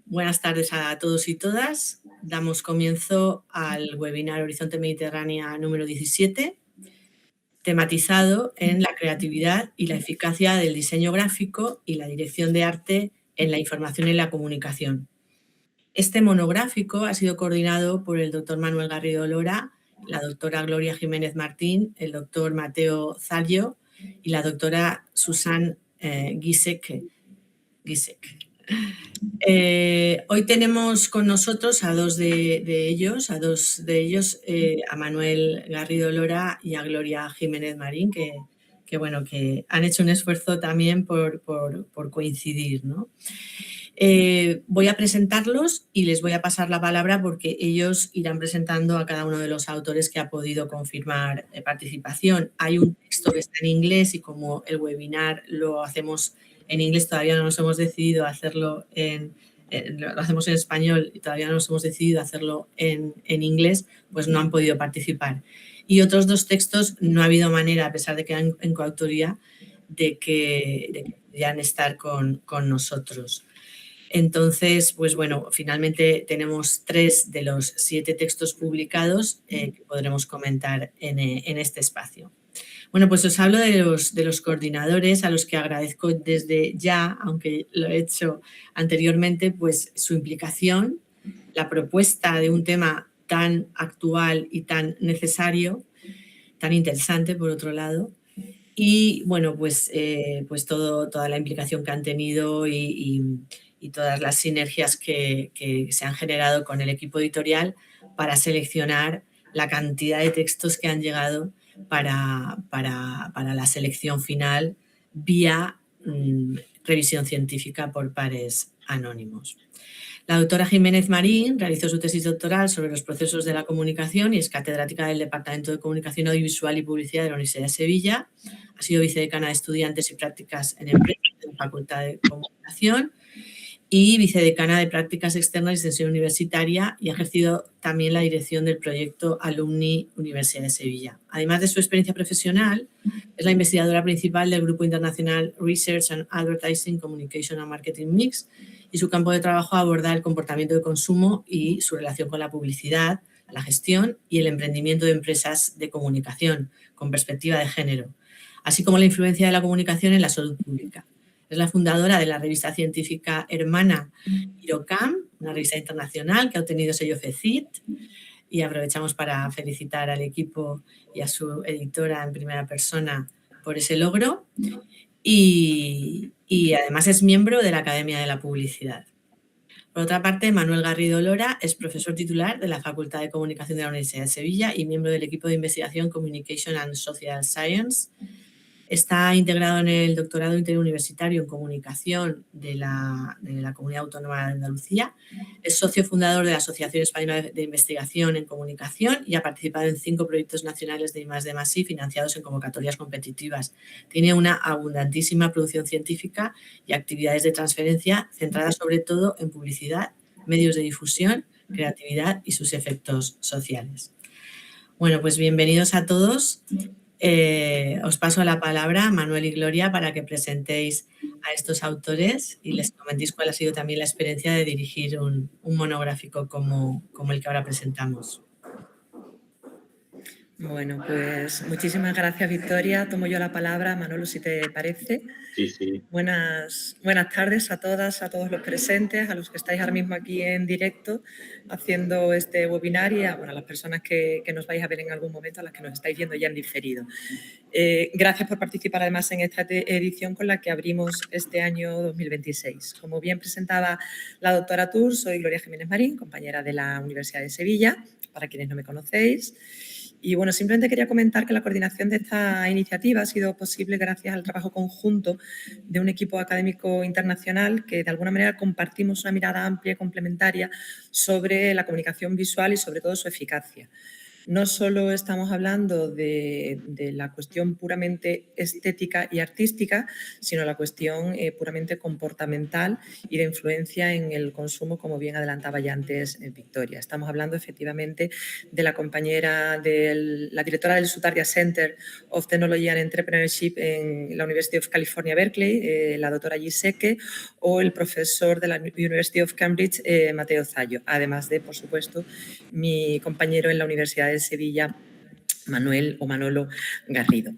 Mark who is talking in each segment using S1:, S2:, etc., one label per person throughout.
S1: Buenas tardes a todos y todas. Damos comienzo al webinar Horizonte Mediterránea número 17, tematizado en la creatividad y la eficacia del diseño gráfico y la dirección de arte en la información y la comunicación. Este monográfico ha sido coordinado por el doctor Manuel Garrido Lora, la doctora Gloria Jiménez Martín, el doctor Mateo Zallo y la doctora Susan Gisek. Hoy tenemos con nosotros a dos de ellos, a Manuel Garrido Lora y a Gloria Jiménez Marín, que han hecho un esfuerzo también por coincidir, ¿no? Voy a presentarlos y les voy a pasar la palabra porque ellos irán presentando a cada uno de los autores que ha podido confirmar participación. Hay un texto que está en inglés y como el webinar lo hacemos en inglés, todavía no nos hemos decidido a hacerlo lo hacemos en español y todavía no nos hemos decidido a hacerlo en inglés, pues no han podido participar. Y otros dos textos no ha habido manera, a pesar de que eran en coautoría, de que pudieran estar con nosotros. Entonces, pues bueno, finalmente tenemos 3 de los 7 textos publicados que podremos comentar en este espacio. Bueno, pues os hablo de los coordinadores, a los que agradezco desde ya, aunque lo he hecho anteriormente, pues su implicación, la propuesta de un tema tan actual y tan necesario, tan interesante por otro lado, y bueno, pues toda la implicación que han tenido y todas las sinergias que se han generado con el equipo editorial para seleccionar la cantidad de textos que han llegado para la selección final vía revisión científica por pares anónimos. La doctora Jiménez Marín realizó su tesis doctoral sobre los procesos de la comunicación y es catedrática del Departamento de Comunicación Audiovisual y Publicidad de la Universidad de Sevilla. Ha sido vicedecana de Estudiantes y Prácticas en Empresas de la Facultad de Comunicación y vicedecana de Prácticas Externas y Extensión Universitaria y ha ejercido también la dirección del proyecto Alumni Universidad de Sevilla. Además de su experiencia profesional, es la investigadora principal del Grupo Internacional Research and Advertising, Communication and Marketing Mix y su campo de trabajo aborda el comportamiento de consumo y su relación con la publicidad, la gestión y el emprendimiento de empresas de comunicación con perspectiva de género, así como la influencia de la comunicación en la salud pública. Es la fundadora de la revista científica hermana IROCAM, una revista internacional que ha obtenido sello FECIT, y aprovechamos para felicitar al equipo y a su editora en primera persona por ese logro. Y además es miembro de la Academia de la Publicidad. Por otra parte, Manuel Garrido Lora es profesor titular de la Facultad de Comunicación de la Universidad de Sevilla y miembro del equipo de investigación Communication and Social Science. Está integrado en el doctorado interuniversitario en comunicación de la Comunidad Autónoma de Andalucía. Es socio fundador de la Asociación Española de Investigación en Comunicación y ha participado en 5 proyectos nacionales de I+D+I financiados en convocatorias competitivas. Tiene una abundantísima producción científica y actividades de transferencia centradas sobre todo en publicidad, medios de difusión, creatividad y sus efectos sociales. Bueno, pues bienvenidos a todos. Os paso la palabra, Manuel y Gloria, para que presentéis a estos autores y les comentéis cuál ha sido también la experiencia de dirigir un monográfico como el que ahora presentamos.
S2: Bueno, pues muchísimas gracias, Victoria. Tomo yo la palabra, Manolo, si te parece.
S3: Sí.
S2: Buenas tardes a todas, a todos los presentes, a los que estáis ahora mismo aquí en directo haciendo este webinar y a las personas que nos vais a ver en algún momento, a las que nos estáis viendo ya en diferido. Gracias por participar además en esta edición con la que abrimos este año 2026. Como bien presentaba la doctora Tour, soy Gloria Jiménez Marín, compañera de la Universidad de Sevilla, para quienes no me conocéis. Y bueno, simplemente quería comentar que la coordinación de esta iniciativa ha sido posible gracias al trabajo conjunto de un equipo académico internacional que de alguna manera compartimos una mirada amplia y complementaria sobre la comunicación visual y sobre todo su eficacia. No solo estamos hablando de la cuestión puramente estética y artística, sino la cuestión puramente comportamental y de influencia en el consumo, como bien adelantaba ya antes Victoria. Estamos hablando efectivamente de la compañera, la directora del Sutaria Center of Technology and Entrepreneurship en la University of California, Berkeley, la doctora Giseke, o el profesor de la University of Cambridge, Mateo Zallo, además de, por supuesto, mi compañero en la Universidad de Sevilla, Manolo Garrido.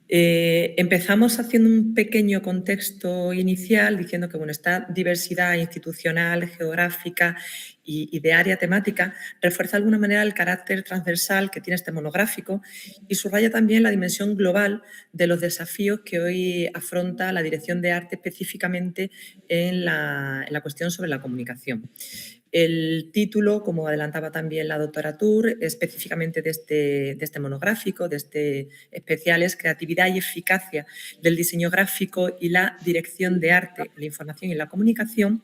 S2: Empezamos haciendo un pequeño contexto inicial diciendo que esta diversidad institucional, geográfica y de área temática refuerza de alguna manera el carácter transversal que tiene este monográfico y subraya también la dimensión global de los desafíos que hoy afronta la dirección de arte específicamente en la cuestión sobre la comunicación. El título, como adelantaba también la doctora Tur, específicamente de este monográfico, de este especial, es Creatividad y eficacia del diseño gráfico y la dirección de arte, la información y la comunicación,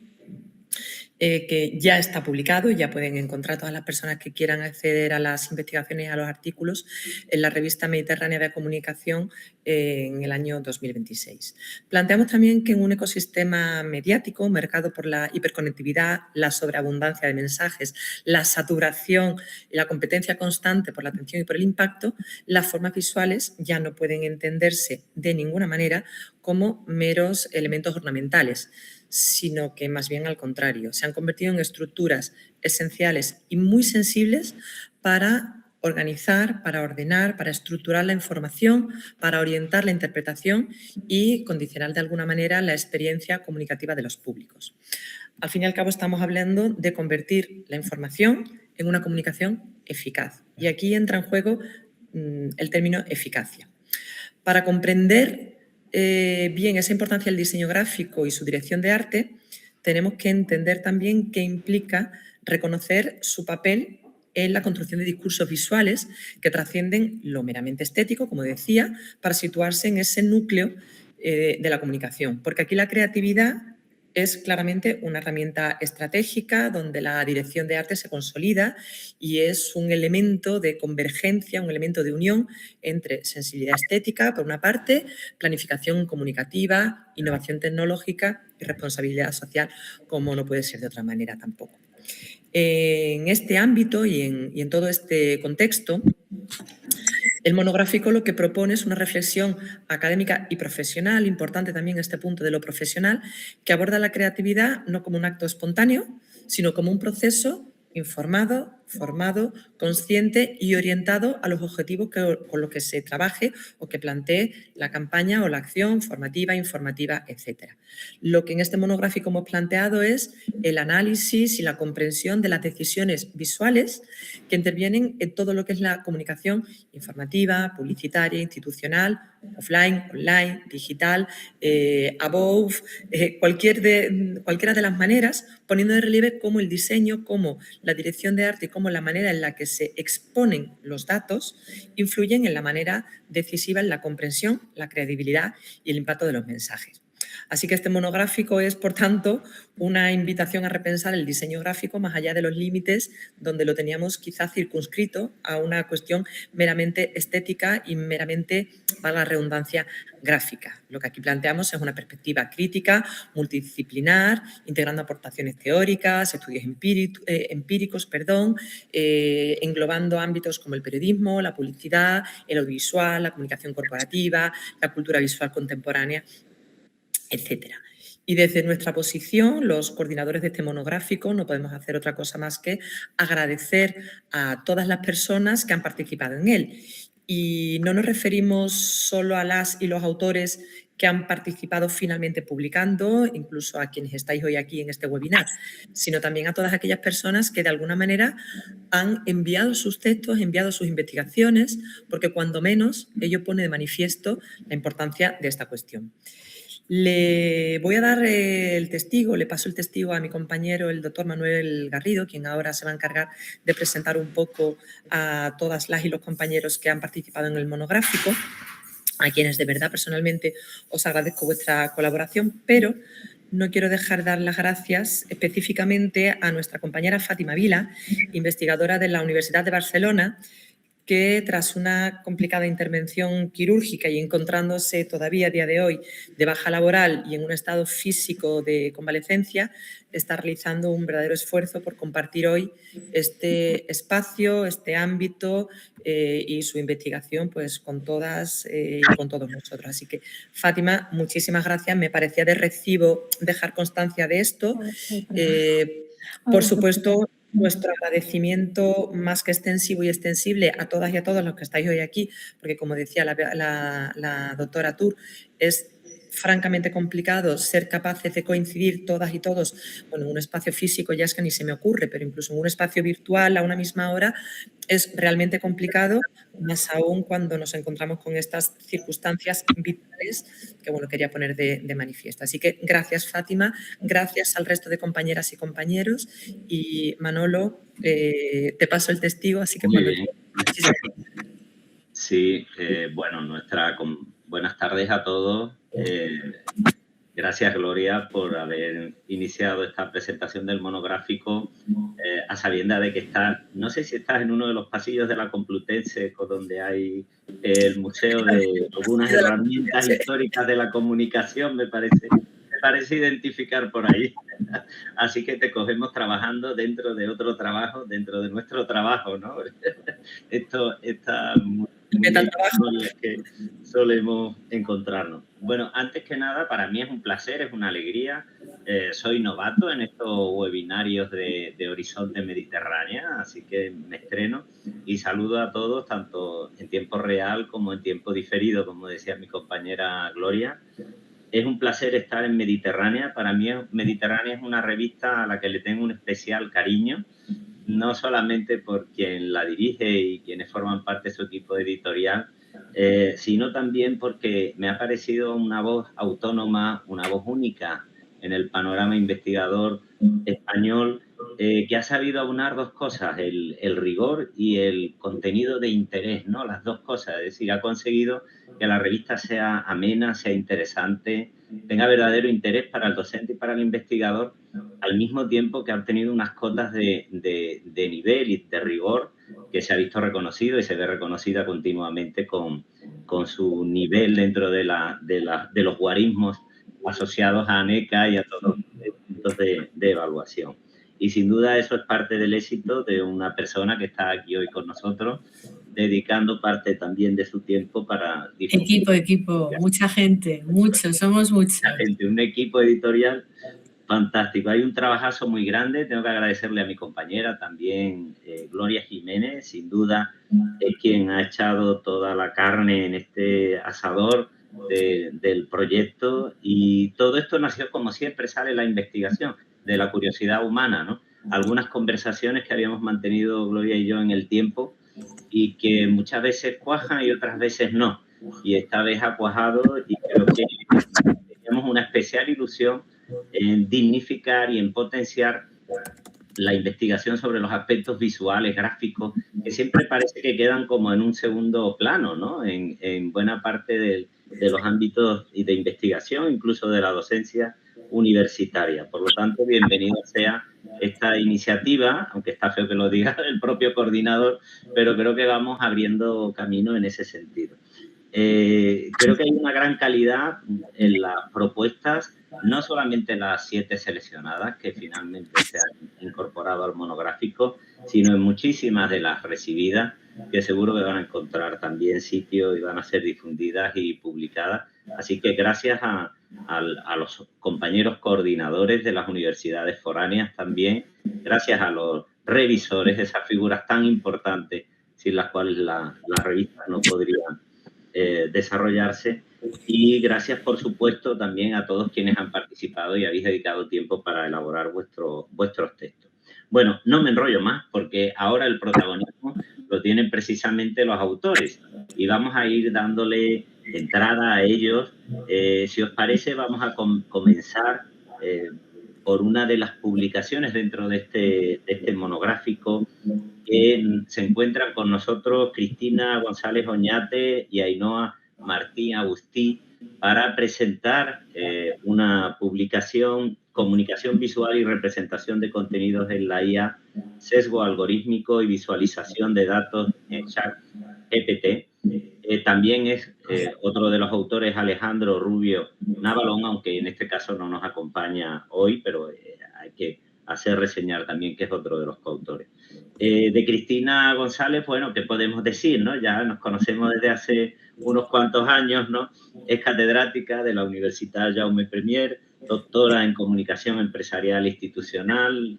S2: que ya está publicado y ya pueden encontrar todas las personas que quieran acceder a las investigaciones y a los artículos en la revista Mediterránea de Comunicación en el año 2026. Planteamos también que en un ecosistema mediático marcado por la hiperconectividad, la sobreabundancia de mensajes, la saturación y la competencia constante por la atención y por el impacto, las formas visuales ya no pueden entenderse de ninguna manera como meros elementos ornamentales, sino que más bien al contrario, se han convertido en estructuras esenciales y muy sensibles para organizar, para ordenar, para estructurar la información, para orientar la interpretación y condicionar de alguna manera la experiencia comunicativa de los públicos. Al fin y al cabo estamos hablando de convertir la información en una comunicación eficaz. Y aquí entra en juego el término eficacia. Para comprender bien esa importancia del diseño gráfico y su dirección de arte, tenemos que entender también qué implica reconocer su papel en la construcción de discursos visuales que trascienden lo meramente estético, como decía, para situarse en ese núcleo de la comunicación. Porque aquí la creatividad es claramente una herramienta estratégica donde la dirección de arte se consolida y es un elemento de convergencia, un elemento de unión entre sensibilidad estética, por una parte, planificación comunicativa, innovación tecnológica y responsabilidad social, como no puede ser de otra manera tampoco. En este ámbito y en todo este contexto, el monográfico lo que propone es una reflexión académica y profesional, importante también este punto de lo profesional, que aborda la creatividad no como un acto espontáneo, sino como un proceso informado, formado, consciente y orientado a los objetivos con los que se trabaje o que plantee la campaña o la acción formativa, informativa, etc. Lo que en este monográfico hemos planteado es el análisis y la comprensión de las decisiones visuales que intervienen en todo lo que es la comunicación informativa, publicitaria, institucional, offline, online, digital, above, cualquiera de las maneras, poniendo de relieve cómo el diseño, cómo la dirección de arte y cómo la manera en la que se exponen los datos influyen en la manera decisiva en la comprensión, la credibilidad y el impacto de los mensajes. Así que este monográfico es, por tanto, una invitación a repensar el diseño gráfico más allá de los límites donde lo teníamos quizá circunscrito a una cuestión meramente estética y meramente, valga la redundancia, gráfica. Lo que aquí planteamos es una perspectiva crítica, multidisciplinar, integrando aportaciones teóricas, estudios empíricos, englobando ámbitos como el periodismo, la publicidad, el audiovisual, la comunicación corporativa, la cultura visual contemporánea, etcétera. Y desde nuestra posición, los coordinadores de este monográfico, no podemos hacer otra cosa más que agradecer a todas las personas que han participado en él. Y no nos referimos solo a las y los autores que han participado finalmente publicando, incluso a quienes estáis hoy aquí en este webinar, sino también a todas aquellas personas que de alguna manera han enviado sus textos, enviado sus investigaciones, porque cuando menos ello pone de manifiesto la importancia de esta cuestión. Le voy a dar el testigo, le paso el testigo a mi compañero, el doctor Manuel Garrido, quien ahora se va a encargar de presentar un poco a todas las y los compañeros que han participado en el monográfico, a quienes de verdad personalmente os agradezco vuestra colaboración, pero no quiero dejar de dar las gracias específicamente a nuestra compañera Fátima Vila, investigadora de la Universidad de Barcelona, que tras una complicada intervención quirúrgica y encontrándose todavía a día de hoy de baja laboral y en un estado físico de convalecencia, está realizando un verdadero esfuerzo por compartir hoy este espacio, este ámbito y su investigación pues, con todas y con todos nosotros. Así que, Fátima, muchísimas gracias. Me parecía de recibo dejar constancia de esto. Por supuesto, nuestro agradecimiento más que extensivo y extensible a todas y a todos los que estáis hoy aquí, porque como decía la doctora Tur, es francamente complicado ser capaces de coincidir todas y todos, bueno, en un espacio físico ya es que ni se me ocurre, pero incluso en un espacio virtual a una misma hora es realmente complicado, más aún cuando nos encontramos con estas circunstancias vitales que, bueno, quería poner de manifiesto. Así que gracias, Fátima, gracias al resto de compañeras y compañeros y, Manolo, te paso el testigo, así que
S3: Muy
S2: cuando...
S3: bien. Sí, bueno, buenas tardes a todos. Gracias, Gloria, por haber iniciado esta presentación del monográfico a sabiendas de que no sé si estás en uno de los pasillos de la Complutense, donde hay el museo de algunas herramientas históricas de la comunicación, me parece identificar por ahí. Así que te cogemos trabajando dentro de otro trabajo, dentro de nuestro trabajo, ¿no? Esta muy que solemos encontrarnos. Bueno, antes que nada, para mí es un placer, es una alegría. Soy novato en estos webinarios de Horizonte Mediterránea, así que me estreno y saludo a todos, tanto en tiempo real como en tiempo diferido, como decía mi compañera Gloria. Es un placer estar en Mediterránea. Para mí, Mediterránea es una revista a la que le tengo un especial cariño, no solamente por quien la dirige y quienes forman parte de su equipo editorial, sino también porque me ha parecido una voz autónoma, una voz única en el panorama investigador español, que ha sabido aunar dos cosas, el rigor y el contenido de interés, ¿no? Las dos cosas, es decir, ha conseguido que la revista sea amena, sea interesante, tenga verdadero interés para el docente y para el investigador, al mismo tiempo que ha obtenido unas cotas de nivel y de rigor que se ha visto reconocido y se ve reconocida continuamente con su nivel dentro de los guarismos asociados a ANECA y a todos los puntos de evaluación. Y sin duda eso es parte del éxito de una persona que está aquí hoy con nosotros, dedicando parte también de su tiempo para difundir.
S1: Equipo, mucha gente, somos muchos.
S3: Un equipo editorial fantástico. Hay un trabajazo muy grande. Tengo que agradecerle a mi compañera también, Gloria Jiménez. Sin duda es quien ha echado toda la carne en este asador del proyecto. Y todo esto nació, como siempre sale la investigación, de la curiosidad humana, ¿no? Algunas conversaciones que habíamos mantenido Gloria y yo en el tiempo y que muchas veces cuajan y otras veces no. Y esta vez ha cuajado y creo que teníamos una especial ilusión en dignificar y en potenciar la investigación sobre los aspectos visuales, gráficos, que siempre parece que quedan como en un segundo plano, ¿no? En buena parte de los ámbitos de investigación, incluso de la docencia universitaria. Por lo tanto, bienvenida sea esta iniciativa, aunque está feo que lo diga el propio coordinador, pero creo que vamos abriendo camino en ese sentido. Creo que hay una gran calidad en las propuestas, no solamente las 7 seleccionadas que finalmente se han incorporado al monográfico, sino en muchísimas de las recibidas, que seguro que van a encontrar también sitio y van a ser difundidas y publicadas. Así que gracias a los compañeros coordinadores de las universidades foráneas también, gracias a los revisores, esas figuras tan importantes sin las cuales las revistas no podrían desarrollarse, y gracias por supuesto también a todos quienes han participado y habéis dedicado tiempo para elaborar vuestros textos. Bueno, no me enrollo más porque ahora el protagonismo lo tienen precisamente los autores y vamos a ir dándole entrada a ellos. Si os parece, vamos a comenzar por una de las publicaciones dentro de este monográfico. Se encuentran con nosotros Cristina González Oñate y Ainhoa Martín Agustí para presentar una publicación, Comunicación Visual y Representación de Contenidos en la IA, sesgo algorítmico y visualización de datos en ChatGPT. También es otro de los autores, Alejandro Rubio Navalón, aunque en este caso no nos acompaña hoy, pero hay que hacer reseñar también que es otro de los coautores. De Cristina González, bueno, ¿qué podemos decir, no? Ya nos conocemos desde hace unos cuantos años, ¿no? Es catedrática de la Universidad Jaume I, doctora en Comunicación Empresarial Institucional,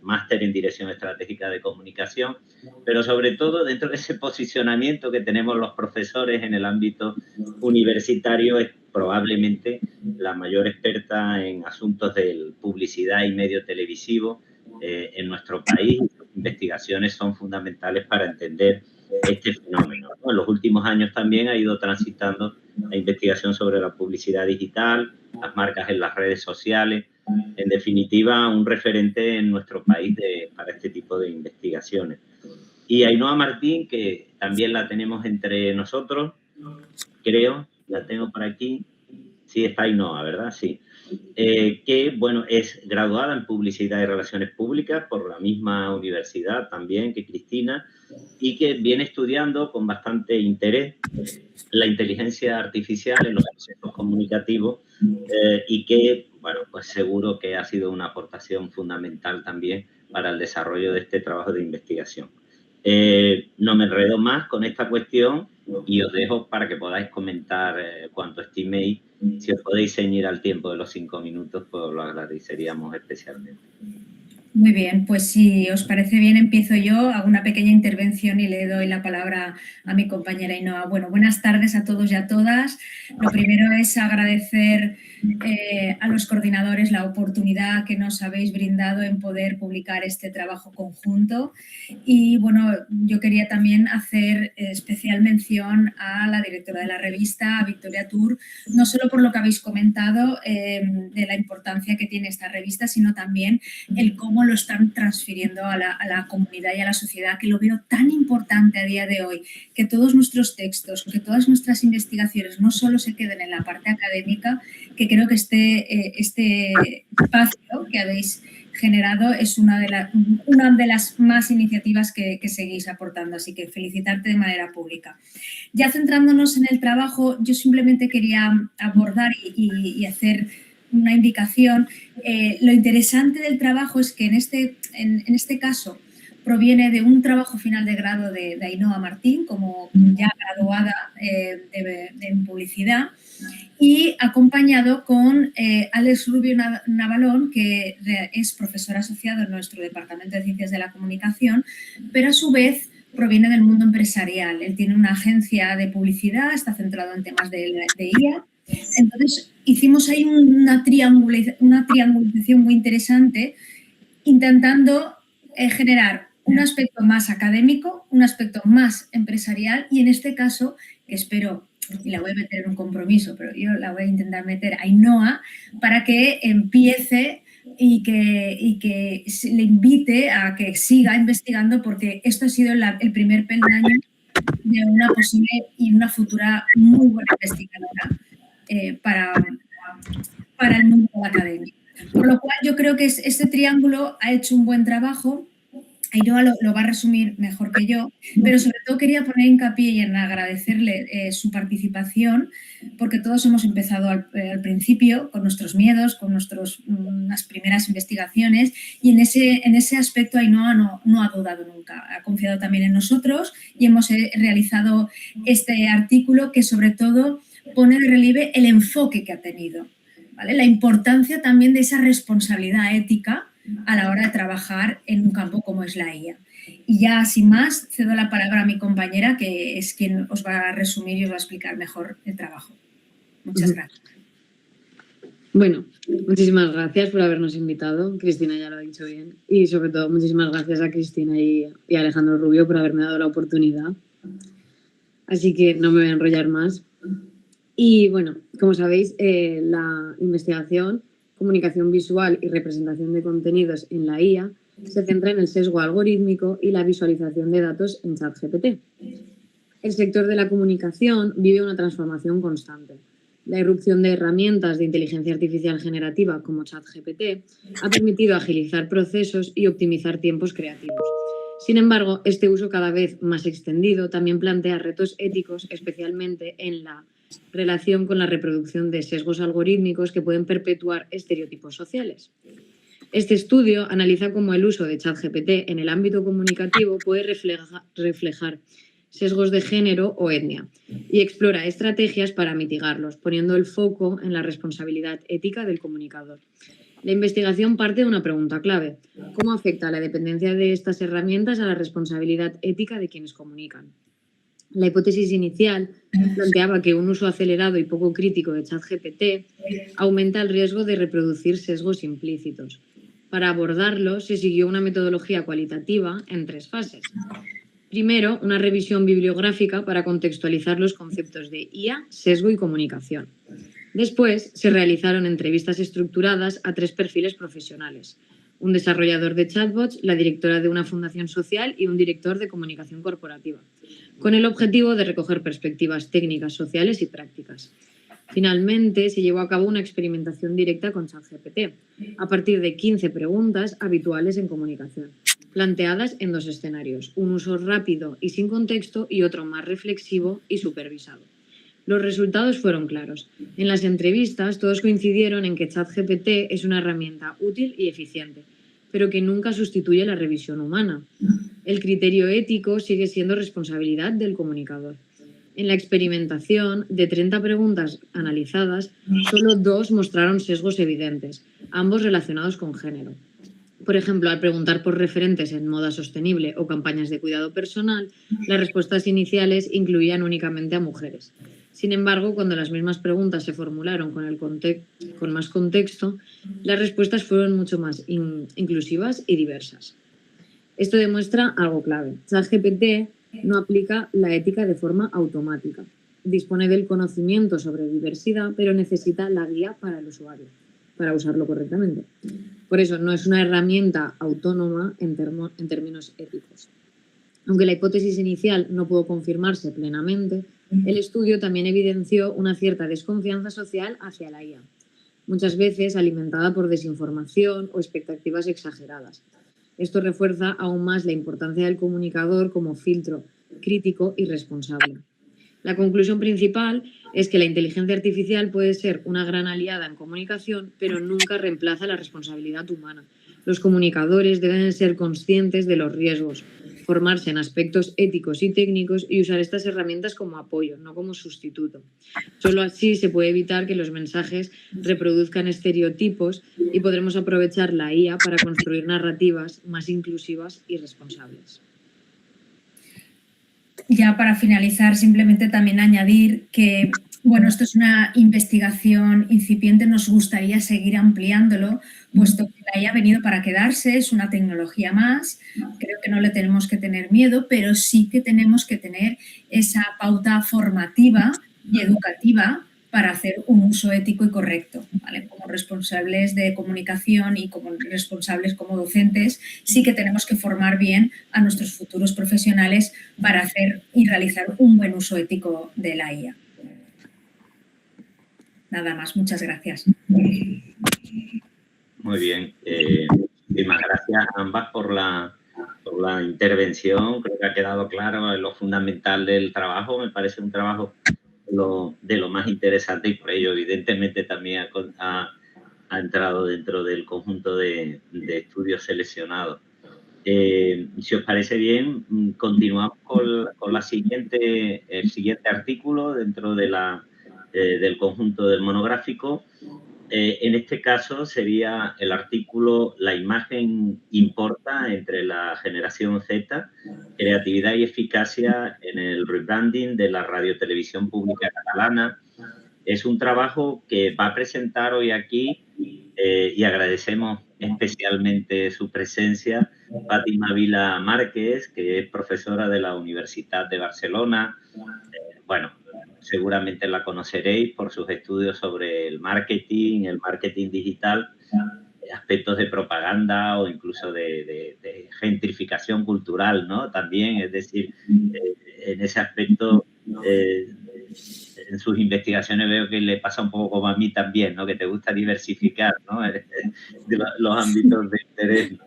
S3: máster en Dirección Estratégica de Comunicación, pero sobre todo dentro de ese posicionamiento que tenemos los profesores en el ámbito universitario, es probablemente la mayor experta en asuntos de publicidad y medio televisivo en nuestro país. Sus investigaciones son fundamentales para entender este fenómeno, ¿no? En los últimos años también ha ido transitando la investigación sobre la publicidad digital, las marcas en las redes sociales. En definitiva, un referente en nuestro país para este tipo de investigaciones. Y Ainhoa Martín, que también la tenemos entre nosotros, creo, la tengo por aquí. Sí, está Ainhoa, ¿verdad? Sí. Que, bueno, es graduada en Publicidad y Relaciones Públicas por la misma universidad también que Cristina, y que viene estudiando con bastante interés la inteligencia artificial en los procesos comunicativos y que, bueno, pues seguro que ha sido una aportación fundamental también para el desarrollo de este trabajo de investigación. No me enredo más con esta cuestión y os dejo para que podáis comentar cuanto estiméis. Si os podéis ceñir al tiempo de los 5 minutos, pues lo agradeceríamos especialmente.
S4: Muy bien, pues si os parece bien, empiezo yo, hago una pequeña intervención y le doy la palabra a mi compañera Ainhoa. Bueno, buenas tardes a todos y a todas. Lo primero es agradecer a los coordinadores la oportunidad que nos habéis brindado en poder publicar este trabajo conjunto. Y bueno, yo quería también hacer especial mención a la directora de la revista, a Victoria Tur, no solo por lo que habéis comentado de la importancia que tiene esta revista, sino también el cómo lo están transfiriendo a la comunidad y a la sociedad, que lo veo tan importante a día de hoy, que todos nuestros textos, que todas nuestras investigaciones no solo se queden en la parte académica, que creo que este espacio que habéis generado es una de las más iniciativas que seguís aportando, así que felicitarte de manera pública. Ya centrándonos en el trabajo, yo simplemente quería abordar y hacer una indicación. Lo interesante del trabajo es que en este caso proviene de un trabajo final de grado de Ainhoa Martín, como ya graduada en publicidad, y acompañado con Alex Rubio Navalón, que es profesor asociado en nuestro Departamento de Ciencias de la Comunicación, pero a su vez proviene del mundo empresarial. Él tiene una agencia de publicidad, está centrado en temas de IA. Entonces, hicimos ahí una triangulización muy interesante, intentando generar un aspecto más académico, un aspecto más empresarial y en este caso, que espero, y la voy a meter en un compromiso, pero yo la voy a intentar meter a Ainhoa para que empiece y que le invite a que siga investigando, porque esto ha sido el primer peldaño de una posible y una futura muy buena investigadora para el mundo de la academia. Por lo cual yo creo que este triángulo ha hecho un buen trabajo. Ainhoa lo va a resumir mejor que yo, pero sobre todo quería poner hincapié y en agradecerle su participación, porque todos hemos empezado al principio con nuestros miedos, con unas primeras investigaciones, y en ese aspecto Ainhoa no ha dudado nunca, ha confiado también en nosotros y hemos realizado este artículo que sobre todo pone de relieve el enfoque que ha tenido, ¿vale? La importancia también de esa responsabilidad ética a la hora de trabajar en un campo como es la IA. Y ya sin más, cedo la palabra a mi compañera, que es quien os va a resumir y os va a explicar mejor el trabajo. Muchas gracias.
S5: Bueno, muchísimas gracias por habernos invitado. Cristina ya lo ha dicho bien. Y sobre todo, muchísimas gracias a Cristina y a Alejandro Rubio por haberme dado la oportunidad. Así que no me voy a enrollar más. Y bueno, como sabéis, la investigación, comunicación visual y representación de contenidos en la IA se centra en el sesgo algorítmico y la visualización de datos en ChatGPT. El sector de la comunicación vive una transformación constante. La irrupción de herramientas de inteligencia artificial generativa como ChatGPT ha permitido agilizar procesos y optimizar tiempos creativos. Sin embargo, este uso cada vez más extendido también plantea retos éticos, especialmente en la relación con la reproducción de sesgos algorítmicos que pueden perpetuar estereotipos sociales. Este estudio analiza cómo el uso de ChatGPT en el ámbito comunicativo puede reflejar sesgos de género o etnia y explora estrategias para mitigarlos, poniendo el foco en la responsabilidad ética del comunicador. La investigación parte de una pregunta clave: ¿cómo afecta la dependencia de estas herramientas a la responsabilidad ética de quienes comunican? La hipótesis inicial planteaba que un uso acelerado y poco crítico de ChatGPT aumenta el riesgo de reproducir sesgos implícitos. Para abordarlo, se siguió una metodología cualitativa en 3 fases. Primero, una revisión bibliográfica para contextualizar los conceptos de IA, sesgo y comunicación. Después, se realizaron entrevistas estructuradas a 3 perfiles profesionales: un desarrollador de chatbots, la directora de una fundación social y un director de comunicación corporativa, con el objetivo de recoger perspectivas técnicas, sociales y prácticas. Finalmente, se llevó a cabo una experimentación directa con ChatGPT, a partir de 15 preguntas habituales en comunicación, planteadas en 2 escenarios: un uso rápido y sin contexto y otro más reflexivo y supervisado. Los resultados fueron claros. En las entrevistas, todos coincidieron en que ChatGPT es una herramienta útil y eficiente, pero que nunca sustituye la revisión humana. El criterio ético sigue siendo responsabilidad del comunicador. En la experimentación, de 30 preguntas analizadas, solo 2 mostraron sesgos evidentes, ambos relacionados con género. Por ejemplo, al preguntar por referentes en moda sostenible o campañas de cuidado personal, las respuestas iniciales incluían únicamente a mujeres. Sin embargo, cuando las mismas preguntas se formularon con más contexto, las respuestas fueron mucho más inclusivas y diversas. Esto demuestra algo clave: ChatGPT no aplica la ética de forma automática. Dispone del conocimiento sobre diversidad, pero necesita la guía para el usuario, para usarlo correctamente. Por eso, no es una herramienta autónoma en términos éticos. Aunque la hipótesis inicial no pudo confirmarse plenamente, el estudio también evidenció una cierta desconfianza social hacia la IA, muchas veces alimentada por desinformación o expectativas exageradas. Esto refuerza aún más la importancia del comunicador como filtro crítico y responsable. La conclusión principal es que la inteligencia artificial puede ser una gran aliada en comunicación, pero nunca reemplaza la responsabilidad humana. Los comunicadores deben ser conscientes de los riesgos, formarse en aspectos éticos y técnicos y usar estas herramientas como apoyo, no como sustituto. Solo así se puede evitar que los mensajes reproduzcan estereotipos y podremos aprovechar la IA para construir narrativas más inclusivas y responsables.
S4: Ya para finalizar, simplemente también añadir que, bueno, esto es una investigación incipiente, nos gustaría seguir ampliándolo, puesto que la IA ha venido para quedarse, es una tecnología más, creo que no le tenemos que tener miedo, pero sí que tenemos que tener esa pauta formativa y educativa para hacer un uso ético y correcto, ¿vale? Como responsables de comunicación y como responsables como docentes, sí que tenemos que formar bien a nuestros futuros profesionales para hacer y realizar un buen uso ético de la IA. Nada más, muchas gracias.
S3: Muy bien. Muchísimas gracias a ambas por la intervención. Creo que ha quedado claro lo fundamental del trabajo. Me parece un trabajo de lo más interesante y por ello evidentemente también ha entrado dentro del conjunto de estudios seleccionados. Si os parece bien, continuamos con el siguiente artículo dentro de del conjunto del monográfico. En este caso sería el artículo "La imagen importa entre la generación Z, creatividad y eficacia en el rebranding de la radiotelevisión pública catalana". Es un trabajo que va a presentar hoy aquí y agradecemos especialmente su presencia Fátima Vila Márquez, que es profesora de la Universitat de Barcelona. Bueno, seguramente la conoceréis por sus estudios sobre el marketing digital, aspectos de propaganda o incluso de gentrificación cultural, ¿no? También, es decir, en ese aspecto en sus investigaciones veo que le pasa un poco como a mí también, ¿no? Que te gusta diversificar, ¿no? Los ámbitos de interés, ¿no?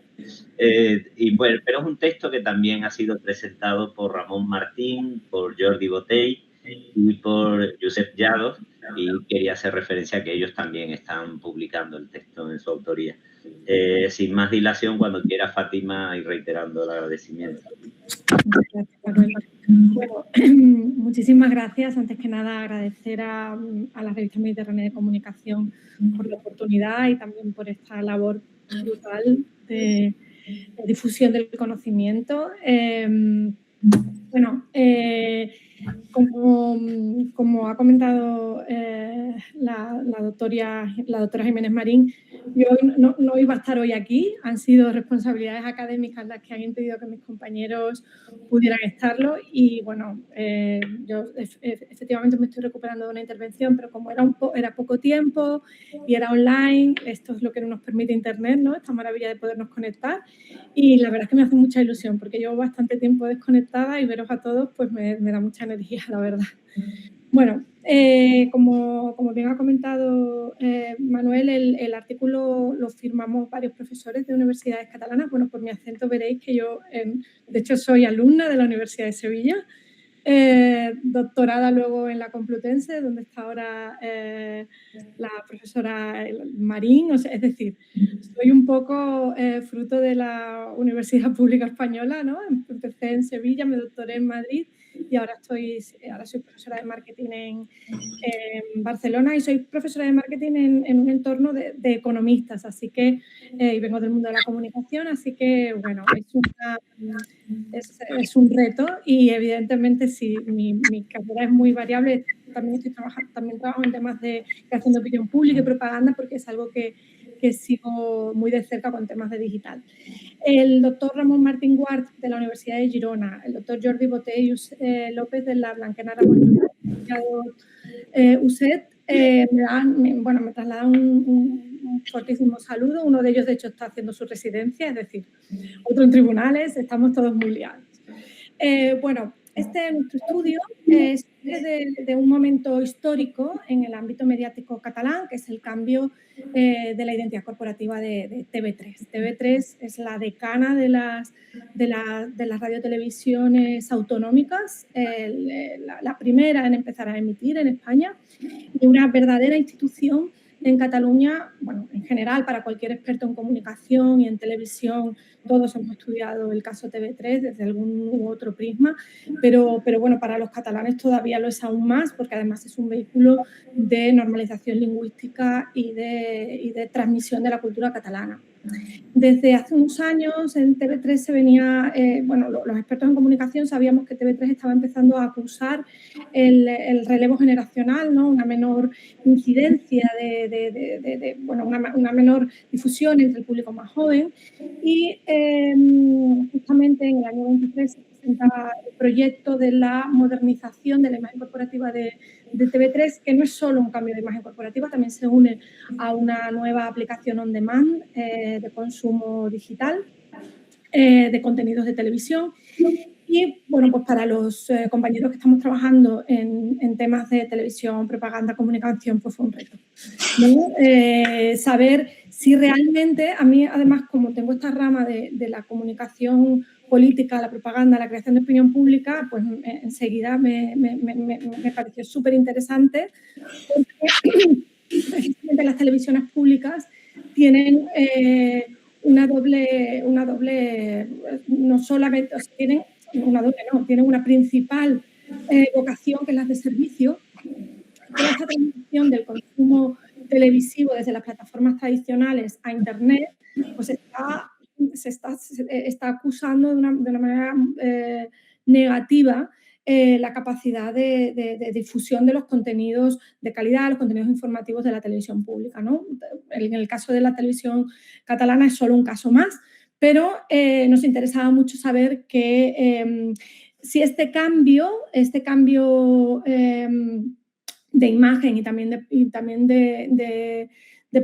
S3: Bueno, pero es un texto que también ha sido presentado por Ramón Martín, por Jordi Botey y por Josep Llados, y quería hacer referencia a que ellos también están publicando el texto en su autoría. Sin más dilación, cuando quiera, Fátima, y reiterando el agradecimiento.
S6: Gracias, Manuel. Bueno, muchísimas gracias. Antes que nada, agradecer a la Revista Mediterránea de Comunicación por la oportunidad y también por esta labor brutal de difusión del conocimiento. Como ha comentado la doctora Jiménez Marín, yo no iba a estar hoy aquí. Han sido responsabilidades académicas las que han impedido que mis compañeros pudieran estarlo y bueno, yo efectivamente me estoy recuperando de una intervención, pero como era poco tiempo y era online, esto es lo que nos permite Internet, ¿no? Esta maravilla de podernos conectar, y la verdad es que me hace mucha ilusión porque llevo bastante tiempo desconectada y veros a todos pues me da mucha energía, la verdad. Bueno, como bien ha comentado Manuel, el artículo lo firmamos varios profesores de universidades catalanas. Bueno, por mi acento veréis que yo, de hecho, soy alumna de la Universidad de Sevilla, doctorada luego en la Complutense, donde está ahora la profesora Marín. O sea, es decir, soy un poco fruto de la Universidad Pública Española, ¿no? Empecé en Sevilla, me doctoré en Madrid y ahora soy profesora de marketing en Barcelona, y soy profesora de marketing en un entorno de economistas, así que, y vengo del mundo de la comunicación, así que, bueno, es un reto y evidentemente sí, mi carrera es muy variable. También trabajo en temas de creación de opinión pública y propaganda, porque es algo que sigo muy de cerca con temas de digital. El doctor Ramón Martín Guart, de la Universidad de Girona, el doctor Jordi Botey López, de la Blanquena Ramón USED, me trasladan un fortísimo saludo. Uno de ellos, de hecho, está haciendo su residencia, es decir, otro en tribunales, estamos todos muy liados. Este es nuestro estudio, es de un momento histórico en el ámbito mediático catalán, que es el cambio de la identidad corporativa de TV3. TV3 es la decana de las radiotelevisiones autonómicas, la primera en empezar a emitir en España, y una verdadera institución en Cataluña. Bueno, en general, para cualquier experto en comunicación y en televisión, todos hemos estudiado el caso TV3 desde algún u otro prisma, pero bueno, para los catalanes todavía lo es aún más, porque además es un vehículo de normalización lingüística y de transmisión de la cultura catalana. Desde hace unos años en TV3 se venía, los expertos en comunicación sabíamos que TV3 estaba empezando a acusar el relevo generacional, ¿no? Una menor incidencia una menor difusión entre el público más joven, y justamente en el año 23 se presenta el proyecto de la modernización de la imagen corporativa de TV3, que no es solo un cambio de imagen corporativa, también se une a una nueva aplicación on demand de consumo digital, de contenidos de televisión. Y bueno, pues para los compañeros que estamos trabajando en temas de televisión, propaganda, comunicación, pues fue un reto, ¿no? Saber si realmente, a mí además, como tengo esta rama de la comunicación política, la propaganda, la creación de opinión pública, pues enseguida me pareció súper interesante, porque precisamente las televisiones públicas tienen no solamente, o sea, tienen una principal vocación, que es la de servicio. Toda esta transición del consumo televisivo desde las plataformas tradicionales a Internet, pues se está acusando de una manera negativa la capacidad de difusión de los contenidos de calidad, los contenidos informativos de la televisión pública, ¿no? En el caso de la televisión catalana es solo un caso más, pero nos interesaba mucho saber que si este cambio de imagen y también de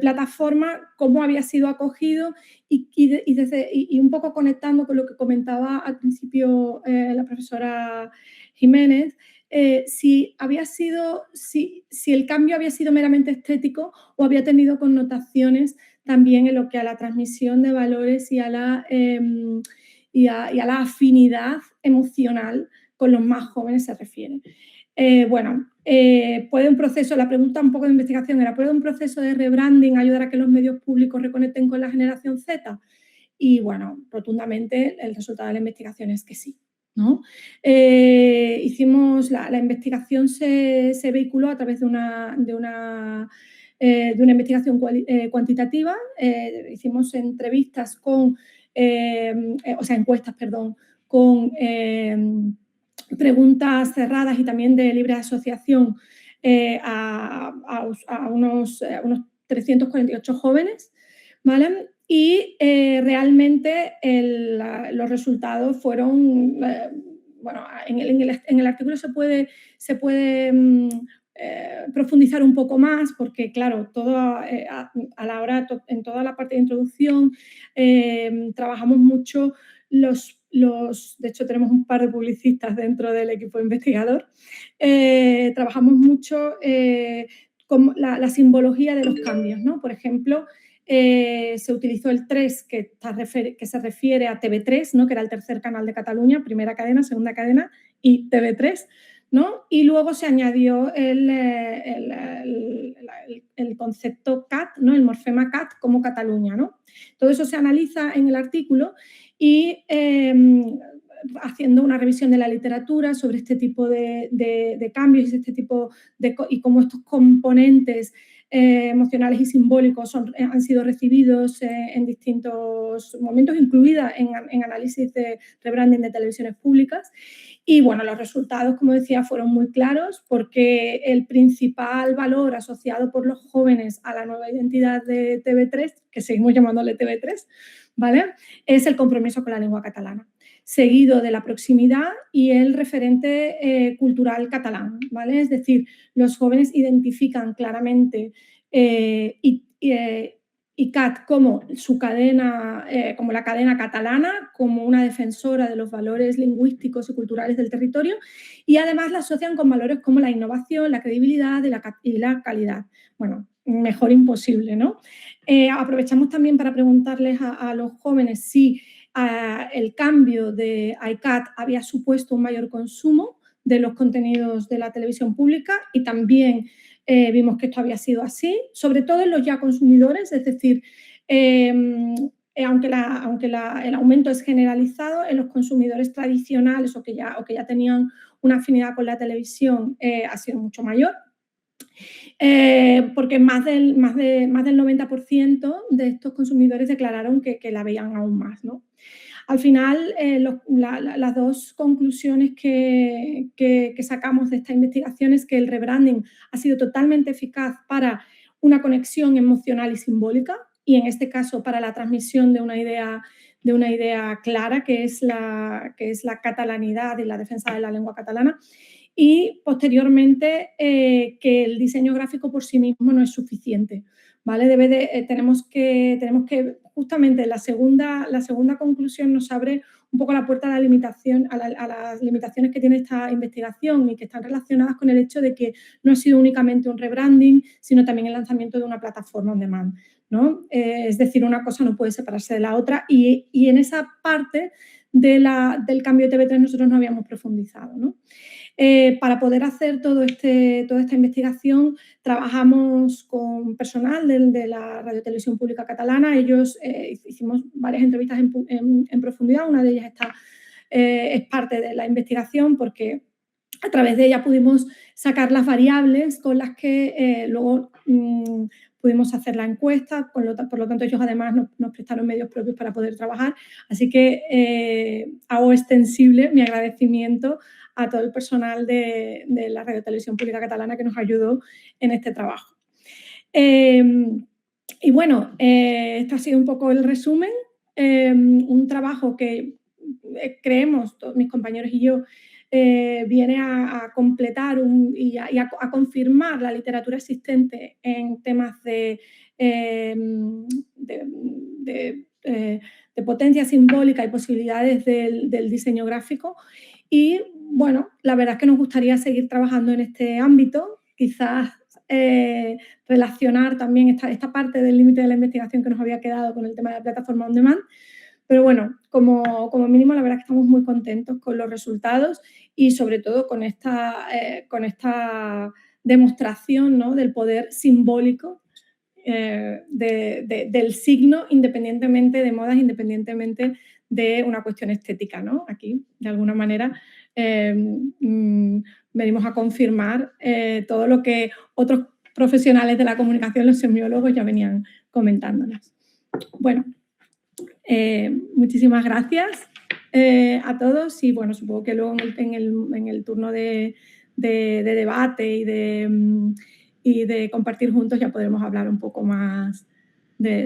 S6: plataforma, cómo había sido acogido, y un poco conectando con lo que comentaba al principio la profesora Jiménez, si el cambio había sido meramente estético o había tenido connotaciones también en lo que a la transmisión de valores y a la afinidad emocional con los más jóvenes se refiere. ¿Puede un proceso, la pregunta un poco de investigación era, ¿puede un proceso de rebranding ayudar a que los medios públicos reconecten con la generación Z? Y bueno, rotundamente el resultado de la investigación es que sí, ¿no? Hicimos, la investigación se vehiculó a través de una investigación cuantitativa. Hicimos entrevistas encuestas, perdón, con preguntas cerradas y también de libre asociación a unos 348 jóvenes, ¿vale? Y realmente los resultados fueron, en el artículo se puede profundizar un poco más porque, claro, en toda la parte de introducción trabajamos mucho de hecho tenemos un par de publicistas dentro del equipo investigador, trabajamos mucho con la simbología de los cambios, ¿no? Por ejemplo, se utilizó el 3 que se refiere a TV3, ¿no? Que era el tercer canal de Cataluña, primera cadena, segunda cadena y TV3, ¿no? Y luego se añadió el concepto CAT, ¿no? El morfema CAT como Cataluña, ¿no? Todo eso se analiza en el artículo y haciendo una revisión de la literatura sobre este tipo de cambios y cómo estos componentes emocionales y simbólicos han sido recibidos en distintos momentos, incluida en análisis de rebranding de televisiones públicas. Y bueno, los resultados, como decía, fueron muy claros porque el principal valor asociado por los jóvenes a la nueva identidad de TV3, que seguimos llamándole TV3, ¿vale? Es el compromiso con la lengua catalana, seguido de la proximidad y el referente cultural catalán, ¿vale? Es decir, los jóvenes identifican claramente ICAT como su cadena, como la cadena catalana, como una defensora de los valores lingüísticos y culturales del territorio, y además la asocian con valores como la innovación, la credibilidad y la calidad. Bueno, mejor imposible, ¿no? Aprovechamos también para preguntarles a los jóvenes si el cambio de ICAT había supuesto un mayor consumo de los contenidos de la televisión pública y también vimos que esto había sido así, sobre todo en los ya consumidores, es decir, aunque el aumento es generalizado, en los consumidores tradicionales o que ya tenían una afinidad con la televisión ha sido mucho mayor. Porque más del 90% de estos consumidores declararon que la veían aún más, ¿no? Al final, las dos conclusiones que sacamos de esta investigación es que el rebranding ha sido totalmente eficaz para una conexión emocional y simbólica y en este caso para la transmisión de una idea clara que es la catalanidad y la defensa de la lengua catalana. Y posteriormente que el diseño gráfico por sí mismo no es suficiente, ¿vale? Tenemos que justamente la segunda conclusión nos abre un poco la puerta a las limitaciones que tiene esta investigación y que están relacionadas con el hecho de que no ha sido únicamente un rebranding, sino también el lanzamiento de una plataforma on demand, ¿no? Es decir, una cosa no puede separarse de la otra y en esa parte del cambio de TV3 nosotros no habíamos profundizado, ¿no? Para poder hacer toda esta investigación trabajamos con personal de la Radio-Televisión Pública Catalana. Ellos hicimos varias entrevistas en profundidad. Una de ellas es parte de la investigación porque a través de ella pudimos sacar las variables con las que luego pudimos hacer la encuesta, por lo tanto ellos además nos prestaron medios propios para poder trabajar. Así que hago extensible mi agradecimiento a todo el personal de la Radio-Televisión Pública Catalana que nos ayudó en este trabajo. Y bueno, esto ha sido un poco el resumen, un trabajo que creemos, todos mis compañeros y yo, viene a completar y a confirmar la literatura existente en temas de potencia simbólica y posibilidades del diseño gráfico y bueno, la verdad es que nos gustaría seguir trabajando en este ámbito, quizás relacionar también esta parte del límite de la investigación que nos había quedado con el tema de la plataforma on demand. Pero bueno, como mínimo la verdad es que estamos muy contentos con los resultados y sobre todo con esta demostración, ¿no?, del poder simbólico del signo, independientemente de modas, independientemente de una cuestión estética, ¿no? Aquí, de alguna manera, venimos a confirmar todo lo que otros profesionales de la comunicación, los semiólogos, ya venían comentándonos. Bueno, muchísimas gracias a todos y bueno, supongo que luego en el turno de debate y de compartir juntos ya podremos hablar un poco más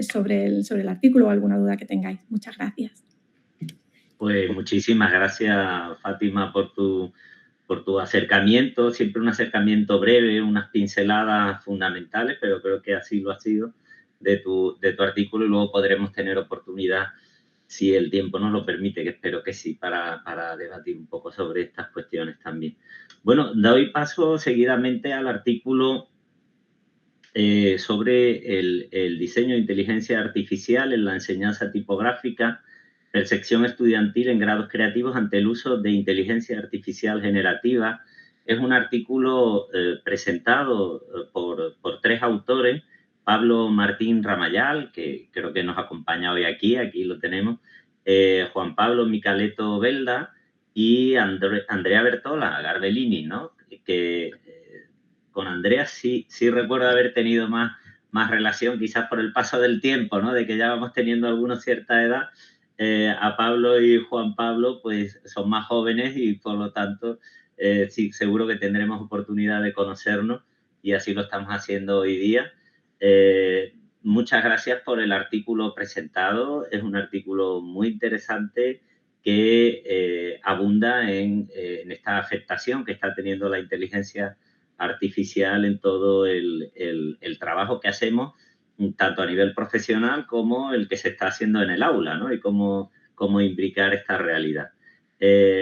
S6: sobre el artículo o alguna duda que tengáis. Muchas gracias.
S3: Pues muchísimas gracias, Fátima, por tu acercamiento, siempre un acercamiento breve, unas pinceladas fundamentales, pero creo que así lo ha sido de tu artículo y luego podremos tener oportunidad, si el tiempo nos lo permite, que espero que sí, para debatir un poco sobre estas cuestiones también. Bueno, doy paso seguidamente al artículo sobre el diseño de inteligencia artificial en la enseñanza tipográfica, percepción estudiantil en grados creativos ante el uso de inteligencia artificial generativa. Es un artículo presentado por 3 autores, Pablo Martín Ramayal, que creo que nos acompaña hoy aquí lo tenemos, Juan Pablo Micaleto Belda y Andrea Bertola Garbellini, ¿no? Que con Andrea sí recuerdo haber tenido más relación, quizás por el paso del tiempo, ¿no? De que ya vamos teniendo algunos cierta edad. A Pablo y Juan Pablo pues son más jóvenes y por lo tanto sí, seguro que tendremos oportunidad de conocernos y así lo estamos haciendo hoy día. Muchas gracias por el artículo presentado, es un artículo muy interesante que abunda en esta afectación que está teniendo la inteligencia artificial en todo el trabajo que hacemos, tanto a nivel profesional como el que se está haciendo en el aula, ¿no? Y cómo imbricar esta realidad.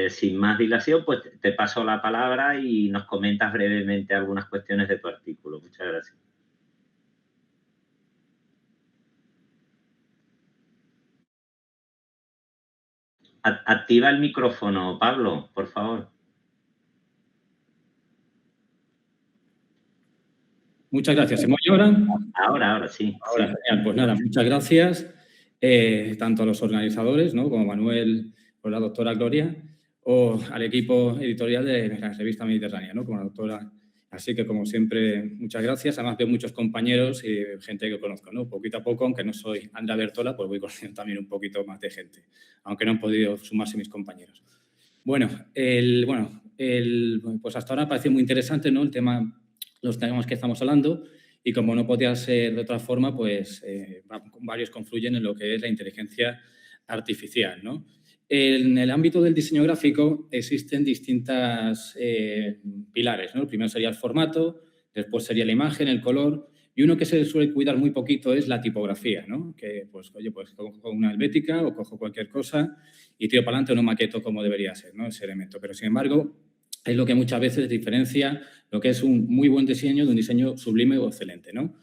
S3: Sin más dilación, pues te paso la palabra y nos comentas brevemente algunas cuestiones de tu artículo. Muchas gracias. Activa el micrófono, Pablo, por favor.
S7: Muchas gracias. ¿Se me oye ahora?
S3: Ahora sí.
S7: Ahora,
S3: sí.
S7: Genial. Pues nada, muchas gracias tanto a los organizadores, ¿no?, como Manuel o la doctora Gloria, o al equipo editorial de la revista Mediterránea, ¿no?, como la doctora. Así que, como siempre, muchas gracias. Además, veo muchos compañeros y gente que conozco, ¿no? Poquito a poco, aunque no soy Andrea Bertola, pues voy conociendo también un poquito más de gente, aunque no han podido sumarse mis compañeros. Bueno, pues hasta ahora parece muy interesante, ¿no?, el tema, los temas que estamos hablando, y como no podía ser de otra forma, pues varios confluyen en lo que es la inteligencia artificial, ¿no? En el ámbito del diseño gráfico existen distintas pilares, ¿no? El primero sería el formato, después sería la imagen, el color, y uno que se suele cuidar muy poquito es la tipografía, ¿no? Que, pues, oye, pues cojo una helvética o cojo cualquier cosa y tiro para adelante o no maqueto como debería ser, ¿no?, ese elemento. Pero, sin embargo, es lo que muchas veces diferencia lo que es un muy buen diseño de un diseño sublime o excelente, ¿no?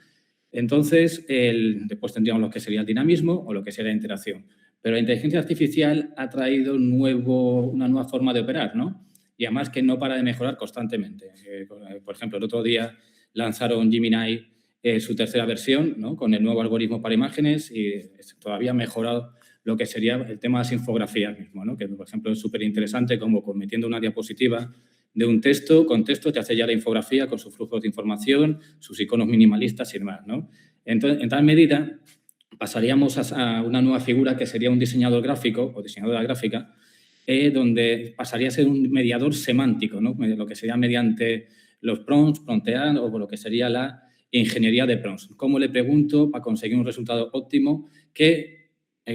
S7: Entonces, después tendríamos lo que sería el dinamismo o lo que sería la interacción. Pero la inteligencia artificial ha traído una nueva forma de operar, ¿no? Y además que no para de mejorar constantemente. Por ejemplo, el otro día lanzaron Gemini su tercera versión, ¿no?, con el nuevo algoritmo para imágenes y todavía ha mejorado lo que sería el tema de las infografías mismo, ¿no?, que, por ejemplo, es súper interesante como metiendo una diapositiva de un texto, con texto te hace ya la infografía con sus flujos de información, sus iconos minimalistas y demás, ¿no? Entonces, en tal medida, pasaríamos a una nueva figura que sería un diseñador gráfico o diseñadora gráfica, donde pasaría a ser un mediador semántico, ¿no?, lo que sería mediante los prompts, promptear o lo que sería la ingeniería de prompts. ¿Cómo le pregunto para conseguir un resultado óptimo que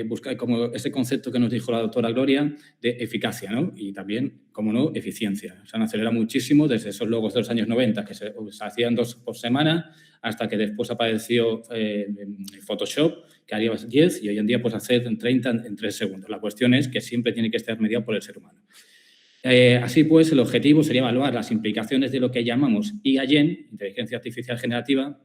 S7: buscar como ese concepto que nos dijo la doctora Gloria de eficacia, ¿no? Y también, como no, eficiencia. Se han acelerado muchísimo desde esos logos de los años 90 que se hacían 2 por semana hasta que después apareció Photoshop, que haría 10 y hoy en día pues hacer 30 en 3 segundos. La cuestión es que siempre tiene que estar mediado por el ser humano. Así pues, el objetivo sería evaluar las implicaciones de lo que llamamos IA-Gen, Inteligencia Artificial Generativa,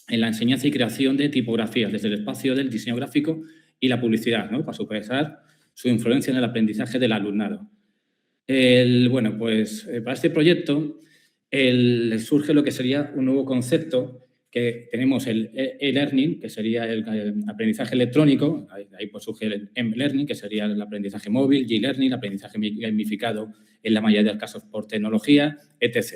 S7: en la enseñanza y creación de tipografías desde el espacio del diseño gráfico y la publicidad, ¿no? Para superar su influencia en el aprendizaje del alumnado. Bueno, pues para este proyecto surge lo que sería un nuevo concepto, que tenemos el e-learning, que sería el aprendizaje electrónico, ahí pues surge el m-learning, que sería el aprendizaje móvil, g-learning, aprendizaje gamificado en la mayoría de los casos por tecnología, etc.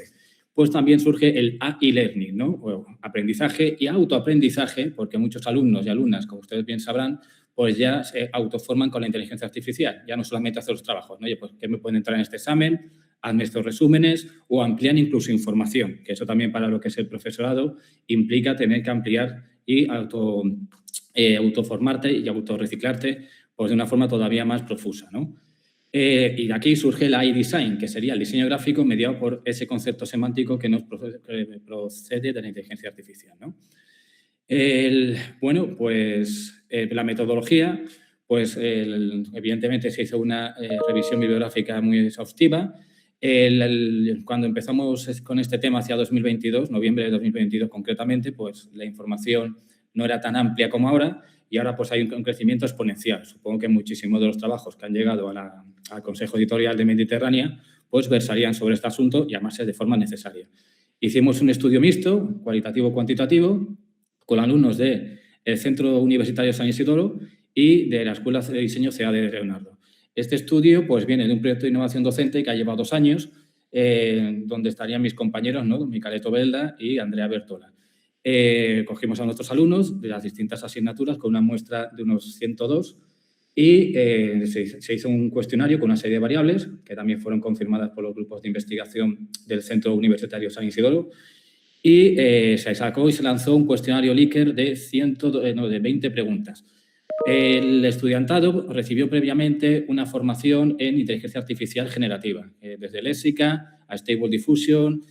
S7: Pues también surge el AI-learning, ¿no? O aprendizaje y autoaprendizaje, porque muchos alumnos y alumnas, como ustedes bien sabrán, pues ya se autoforman con la inteligencia artificial, ya no solamente hacer los trabajos, ¿no? Oye, pues ¿qué me pueden entrar en este examen? Hazme estos resúmenes o amplían incluso información, que eso también para lo que es el profesorado implica tener que ampliar y autoformarte y autorreciclarte pues, de una forma todavía más profusa, ¿no? Y de aquí surge el AI-design, que sería el diseño gráfico mediado por ese concepto semántico que nos procede de la inteligencia artificial, ¿no? Bueno, pues la metodología, pues evidentemente se hizo una revisión bibliográfica muy exhaustiva. Cuando empezamos con este tema hacia 2022, noviembre de 2022 concretamente, pues la información no era tan amplia como ahora y ahora pues hay un crecimiento exponencial. Supongo que muchísimos de los trabajos que han llegado al Consejo Editorial de Mediterránea pues versarían sobre este asunto y además de forma necesaria. Hicimos un estudio mixto, cualitativo-cuantitativo, con alumnos del Centro Universitario San Isidoro y de la Escuela de Diseño CA de Leonardo. Este estudio pues, viene de un proyecto de innovación docente que ha llevado 2 años, donde estarían mis compañeros, ¿no? Micalet Obelda y Andrea Bertola. Cogimos a nuestros alumnos de las distintas asignaturas con una muestra de unos 102 y se hizo un cuestionario con una serie de variables que también fueron confirmadas por los grupos de investigación del Centro Universitario San Isidoro. Y se sacó y se lanzó un cuestionario Likert de 20 preguntas. El estudiantado recibió previamente una formación en inteligencia artificial generativa, desde léxica a Stable Diffusion,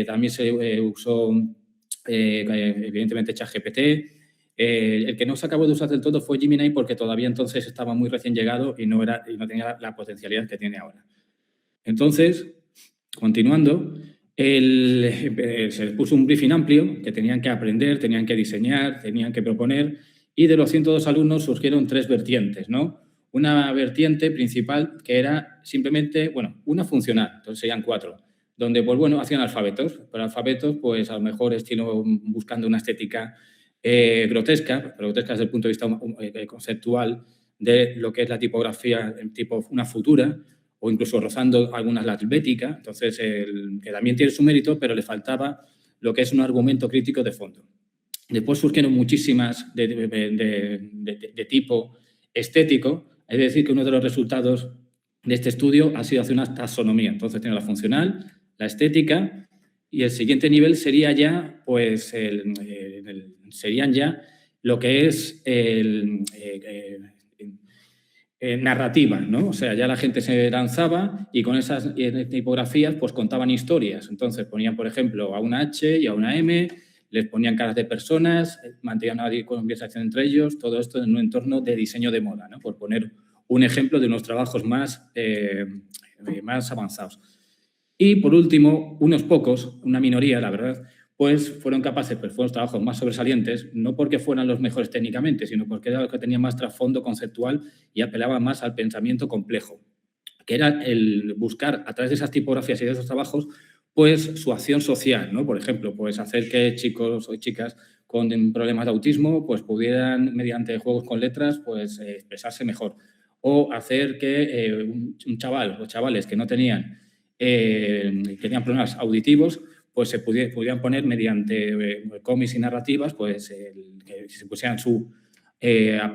S7: también se usó evidentemente ChatGPT. El que no se acabó de usar del todo fue Gemini porque todavía entonces estaba muy recién llegado y no tenía la potencialidad que tiene ahora. Entonces, continuando, se les puso un briefing amplio que tenían que aprender, tenían que diseñar, tenían que proponer y de los 102 alumnos surgieron 3 vertientes, ¿no? Una vertiente principal que era simplemente, bueno, una funcional, entonces serían 4, donde, pues bueno, hacían alfabetos, pero alfabetos, pues a lo mejor estilo buscando una estética grotesca, pero grotesca desde el punto de vista conceptual de lo que es la tipografía, tipo una futura, o incluso rozando algunas la helvética, entonces que también tiene su mérito, pero le faltaba lo que es un argumento crítico de fondo. Después surgieron muchísimas de tipo estético, es decir, que uno de los resultados de este estudio ha sido hacer una taxonomía. Entonces tiene la funcional, la estética y el siguiente nivel sería ya, pues, serían ya lo que es narrativa, ¿no? O sea, ya la gente se lanzaba y con esas tipografías pues contaban historias. Entonces ponían, por ejemplo, a una H y a una M, les ponían caras de personas, mantenían una conversación entre ellos, todo esto en un entorno de diseño de moda, ¿no? Por poner un ejemplo de unos trabajos más avanzados. Y, por último, unos pocos, una minoría, la verdad, pues fueron capaces, pero fueron los trabajos más sobresalientes, no porque fueran los mejores técnicamente, sino porque era lo que tenía más trasfondo conceptual y apelaba más al pensamiento complejo, que era el buscar, a través de esas tipografías y de esos trabajos, pues su acción social, ¿no? Por ejemplo, pues hacer que chicos o chicas con problemas de autismo pues pudieran, mediante juegos con letras, pues expresarse mejor. O hacer que un chaval o chavales que no tenían problemas auditivos, pues se pudieran poner mediante cómics y narrativas, pues que se pusieran su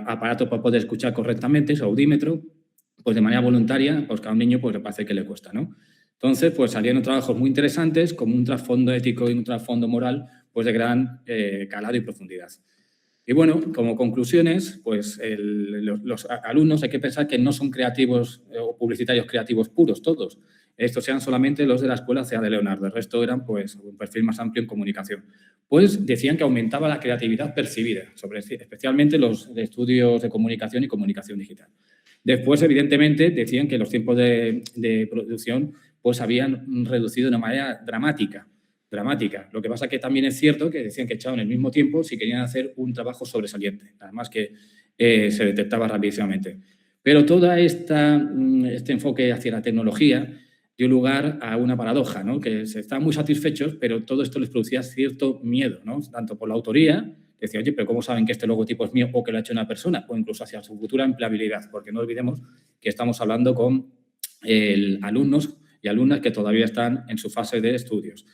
S7: aparato para poder escuchar correctamente, su audímetro, pues de manera voluntaria, pues cada niño pues le parece que le cuesta, ¿no? Entonces, pues salieron trabajos muy interesantes con un trasfondo ético y un trasfondo moral pues de gran calado y profundidad. Y bueno, como conclusiones, pues los alumnos hay que pensar que no son creativos o publicitarios creativos puros todos. Estos sean solamente los de la Escuela CA de Leonardo. El resto eran pues un perfil más amplio en comunicación. Pues decían que aumentaba la creatividad percibida, especialmente los de estudios de comunicación y comunicación digital. Después, evidentemente, decían que los tiempos de producción pues habían reducido de una manera dramática. Lo que pasa que también es cierto que decían que echaban el mismo tiempo si querían hacer un trabajo sobresaliente, además que se detectaba rapidísimamente. Pero todo este enfoque hacia la tecnología dio lugar a una paradoja, ¿no? Que se estaban muy satisfechos, pero todo esto les producía cierto miedo, ¿no? Tanto por la autoría, decía, oye, pero ¿cómo saben que este logotipo es mío o que lo ha hecho una persona? O incluso hacia su futura empleabilidad, porque no olvidemos que estamos hablando con alumnos y alumnas que todavía están en su fase de estudios.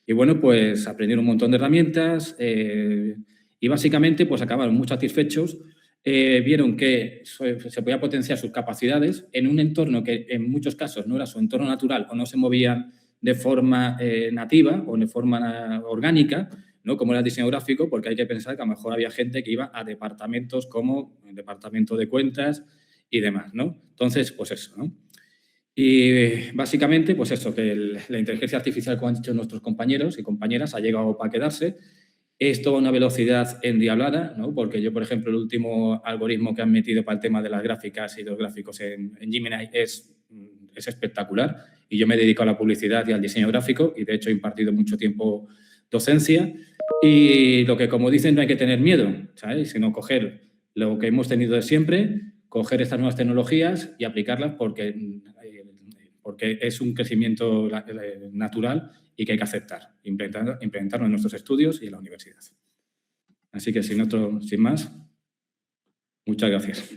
S7: Y bueno, pues aprendieron un montón de herramientas y básicamente pues acabaron muy satisfechos. Vieron que se podía potenciar sus capacidades en un entorno que en muchos casos no era su entorno natural o no se movían de forma nativa o de forma orgánica, ¿no? Como era el diseño gráfico, porque hay que pensar que a lo mejor había gente que iba a departamentos como el departamento de cuentas y demás, ¿no? Entonces, pues eso, ¿no? Y básicamente, pues eso, que la inteligencia artificial, como han dicho nuestros compañeros y compañeras, ha llegado para quedarse. Esto a una velocidad endiablada, ¿no? Porque yo, por ejemplo, el último algoritmo que han metido para el tema de las gráficas y los gráficos en Gemini es espectacular. Y yo me dedico a la publicidad y al diseño gráfico y, de hecho, he impartido mucho tiempo docencia. Y lo que, como dicen, no hay que tener miedo, ¿sabes? Sino coger lo que hemos tenido de siempre, coger estas nuevas tecnologías y aplicarlas porque es un crecimiento natural y que hay que aceptar, implementarlo en nuestros estudios y en la universidad. Así que, sin más, muchas gracias.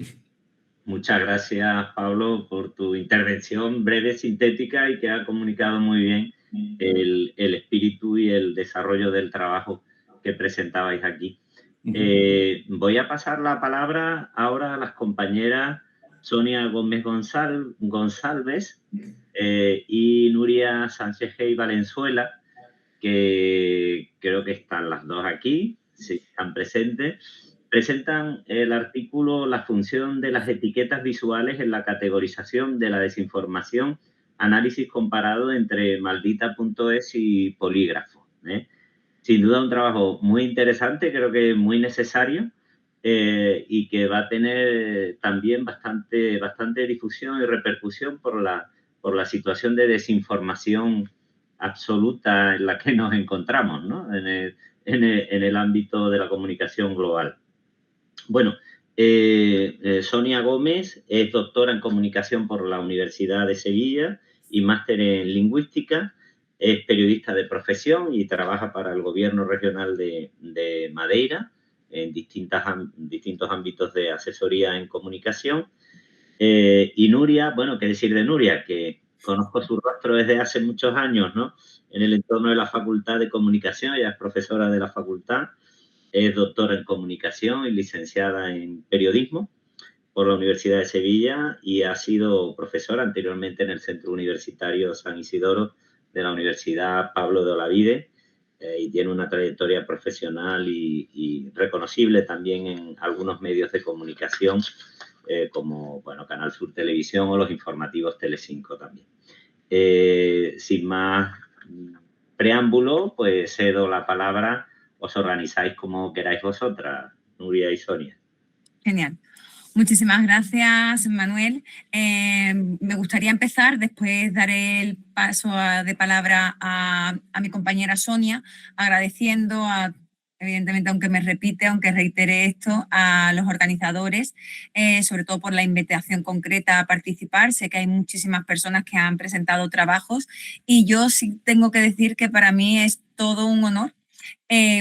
S3: Muchas gracias, Pablo, por tu intervención breve, sintética y que ha comunicado muy bien el espíritu y el desarrollo del trabajo que presentabais aquí. Voy a pasar la palabra ahora a las compañeras Sonia Gómez González y Nuria Sánchez Hey Valenzuela, que creo que están las dos aquí, sí, están presentes. Presentan el artículo La función de las etiquetas visuales en la categorización de la desinformación, análisis comparado entre maldita.es y Polígrafo. Sin duda un trabajo muy interesante, creo que muy necesario y que va a tener también bastante difusión y repercusión por la situación de desinformación absoluta en la que nos encontramos, ¿no? en el ámbito de la comunicación global. Bueno, Sonia Gómez es doctora en comunicación por la Universidad de Sevilla y máster en lingüística. Es periodista de profesión y trabaja para el Gobierno Regional de Madeira en distintos ámbitos de asesoría en comunicación. Y Nuria, bueno, ¿qué decir de Nuria? Que conozco su rostro desde hace muchos años, ¿no? En el entorno de la Facultad de Comunicación, ella es profesora de la facultad. Es doctora en comunicación y licenciada en periodismo por la Universidad de Sevilla y ha sido profesora anteriormente en el Centro Universitario San Isidoro de la Universidad Pablo de Olavide y tiene una trayectoria profesional y reconocible también en algunos medios de comunicación como, bueno, Canal Sur Televisión o los informativos Telecinco también. Sin más preámbulo, pues cedo la palabra. Os organizáis como queráis vosotras, Nuria y Sonia.
S8: Genial. Muchísimas gracias, Manuel. Me gustaría empezar, después daré el paso de palabra a mi compañera Sonia, agradeciendo evidentemente, aunque me repite, aunque reitere esto, a los organizadores, sobre todo por la invitación concreta a participar. Sé que hay muchísimas personas que han presentado trabajos y yo sí tengo que decir que para mí es todo un honor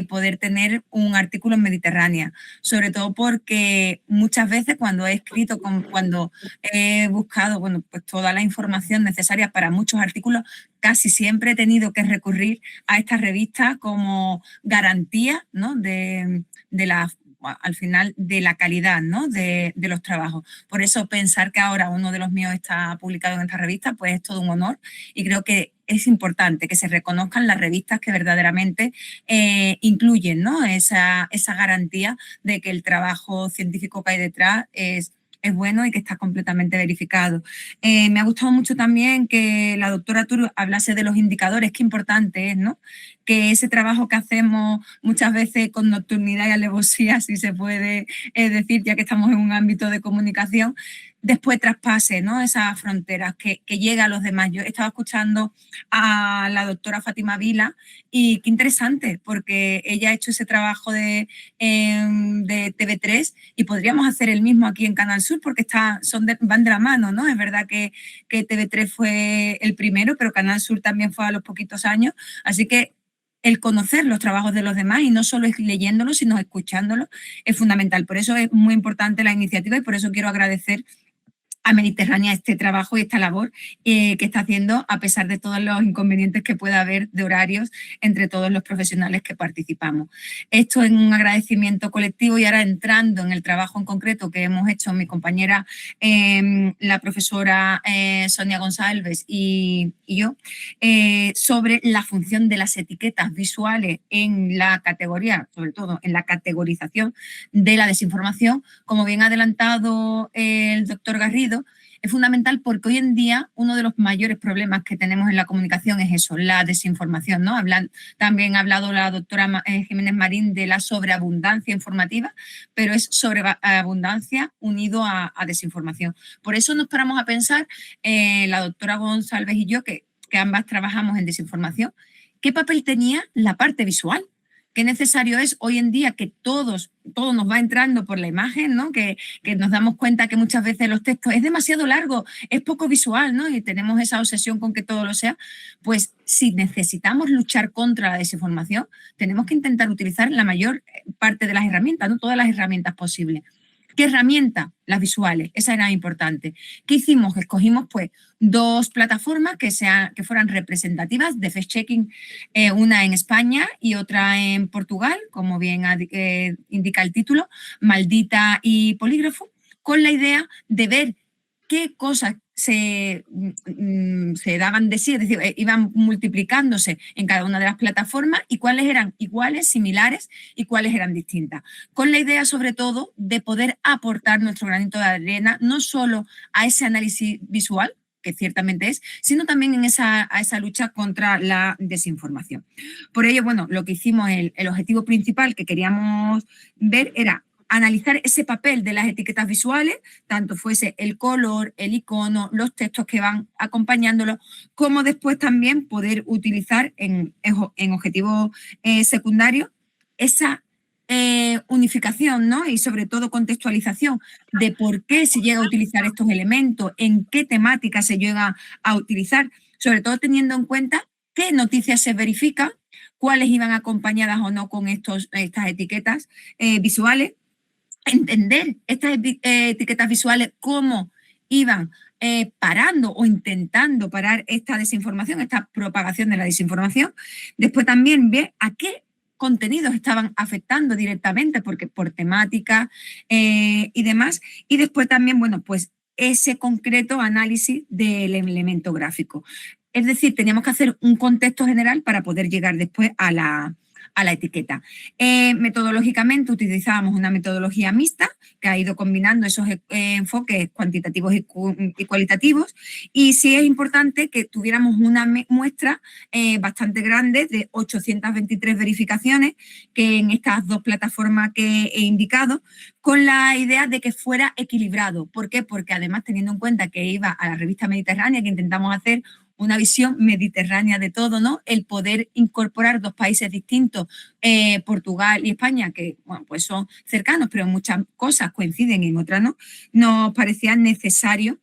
S8: poder tener un artículo en Mediterránea, sobre todo porque muchas veces cuando he escrito, cuando he buscado pues toda la información necesaria para muchos artículos, casi siempre he tenido que recurrir a esta revista como garantía, ¿no? Al final de la calidad, ¿no? de los trabajos. Por eso pensar que ahora uno de los míos está publicado en esta revista, pues es todo un honor y creo que es importante que se reconozcan las revistas que verdaderamente incluyen, ¿no? esa garantía de que el trabajo científico que hay detrás es bueno y que está completamente verificado. Me ha gustado mucho también que la doctora Tur hablase de los indicadores, qué importante es, ¿no? Que ese trabajo que hacemos muchas veces con nocturnidad y alevosía, si se puede decir, ya que estamos en un ámbito de comunicación, después traspase, ¿no?, esas fronteras, que llegue a los demás. Yo estaba escuchando a la doctora Fátima Vila y qué interesante, porque ella ha hecho ese trabajo de TV3 y podríamos hacer el mismo aquí en Canal Sur porque van de la mano, ¿no? Es verdad que TV3 fue el primero, pero Canal Sur también fue a los poquitos años, así que el conocer los trabajos de los demás y no solo es leyéndolos, sino escuchándolos es fundamental. Por eso es muy importante la iniciativa y por eso quiero agradecer a Mediterránea este trabajo y esta labor que está haciendo a pesar de todos los inconvenientes que pueda haber de horarios entre todos los profesionales que participamos. Esto es un agradecimiento colectivo y ahora entrando en el trabajo en concreto que hemos hecho mi compañera, la profesora Sonia González y yo, sobre la función de las etiquetas visuales en la categoría, sobre todo en la categorización de la desinformación. Como bien ha adelantado el doctor Garrido, es fundamental porque hoy en día uno de los mayores problemas que tenemos en la comunicación es eso, la desinformación, ¿no? También ha hablado la doctora Jiménez Marín de la sobreabundancia informativa, pero es sobreabundancia unido a desinformación. Por eso nos paramos a pensar, la doctora González y yo, que ambas trabajamos en desinformación, ¿qué papel tenía la parte visual? Qué necesario es hoy en día que todo nos va entrando por la imagen, ¿no? Que nos damos cuenta que muchas veces los textos es demasiado largo, es poco visual, ¿no? Y tenemos esa obsesión con que todo lo sea. Pues si necesitamos luchar contra la desinformación, tenemos que intentar utilizar la mayor parte de las herramientas, ¿no? Todas las herramientas posibles. ¿Qué herramienta? Las visuales, esa era importante. ¿Qué hicimos? Escogimos pues 2 plataformas que fueran representativas de fact-checking, una en España y otra en Portugal, como bien indica el título, Maldita y Polígrafo, con la idea de ver qué cosas se daban de sí, es decir, iban multiplicándose en cada una de las plataformas y cuáles eran iguales, similares y cuáles eran distintas. Con la idea, sobre todo, de poder aportar nuestro granito de arena, no solo a ese análisis visual, que ciertamente es, sino también a esa lucha contra la desinformación. Por ello, bueno, lo que hicimos, el objetivo principal que queríamos ver era analizar ese papel de las etiquetas visuales, tanto fuese el color, el icono, los textos que van acompañándolo, como después también poder utilizar en objetivos secundarios esa unificación, ¿no? Y sobre todo contextualización de por qué se llega a utilizar estos elementos, en qué temática se llega a utilizar, sobre todo teniendo en cuenta qué noticias se verifican, cuáles iban acompañadas o no con estas etiquetas visuales, entender estas etiquetas visuales, cómo iban parando o intentando parar esta desinformación, esta propagación de la desinformación. Después también ver a qué contenidos estaban afectando directamente, porque por temática y demás. Y después también, bueno, pues ese concreto análisis del elemento gráfico. Es decir, teníamos que hacer un contexto general para poder llegar después a la etiqueta. Metodológicamente utilizábamos una metodología mixta que ha ido combinando esos enfoques cuantitativos y cualitativos, y sí es importante que tuviéramos una muestra bastante grande de 823 verificaciones que en estas 2 plataformas que he indicado, con la idea de que fuera equilibrado. ¿Por qué? Porque además, teniendo en cuenta que iba a la revista Mediterránea, que intentamos hacer una visión mediterránea de todo, ¿no? El poder incorporar 2 países distintos, Portugal y España, que bueno, pues son cercanos, pero en muchas cosas coinciden y en otras no, nos parecía necesario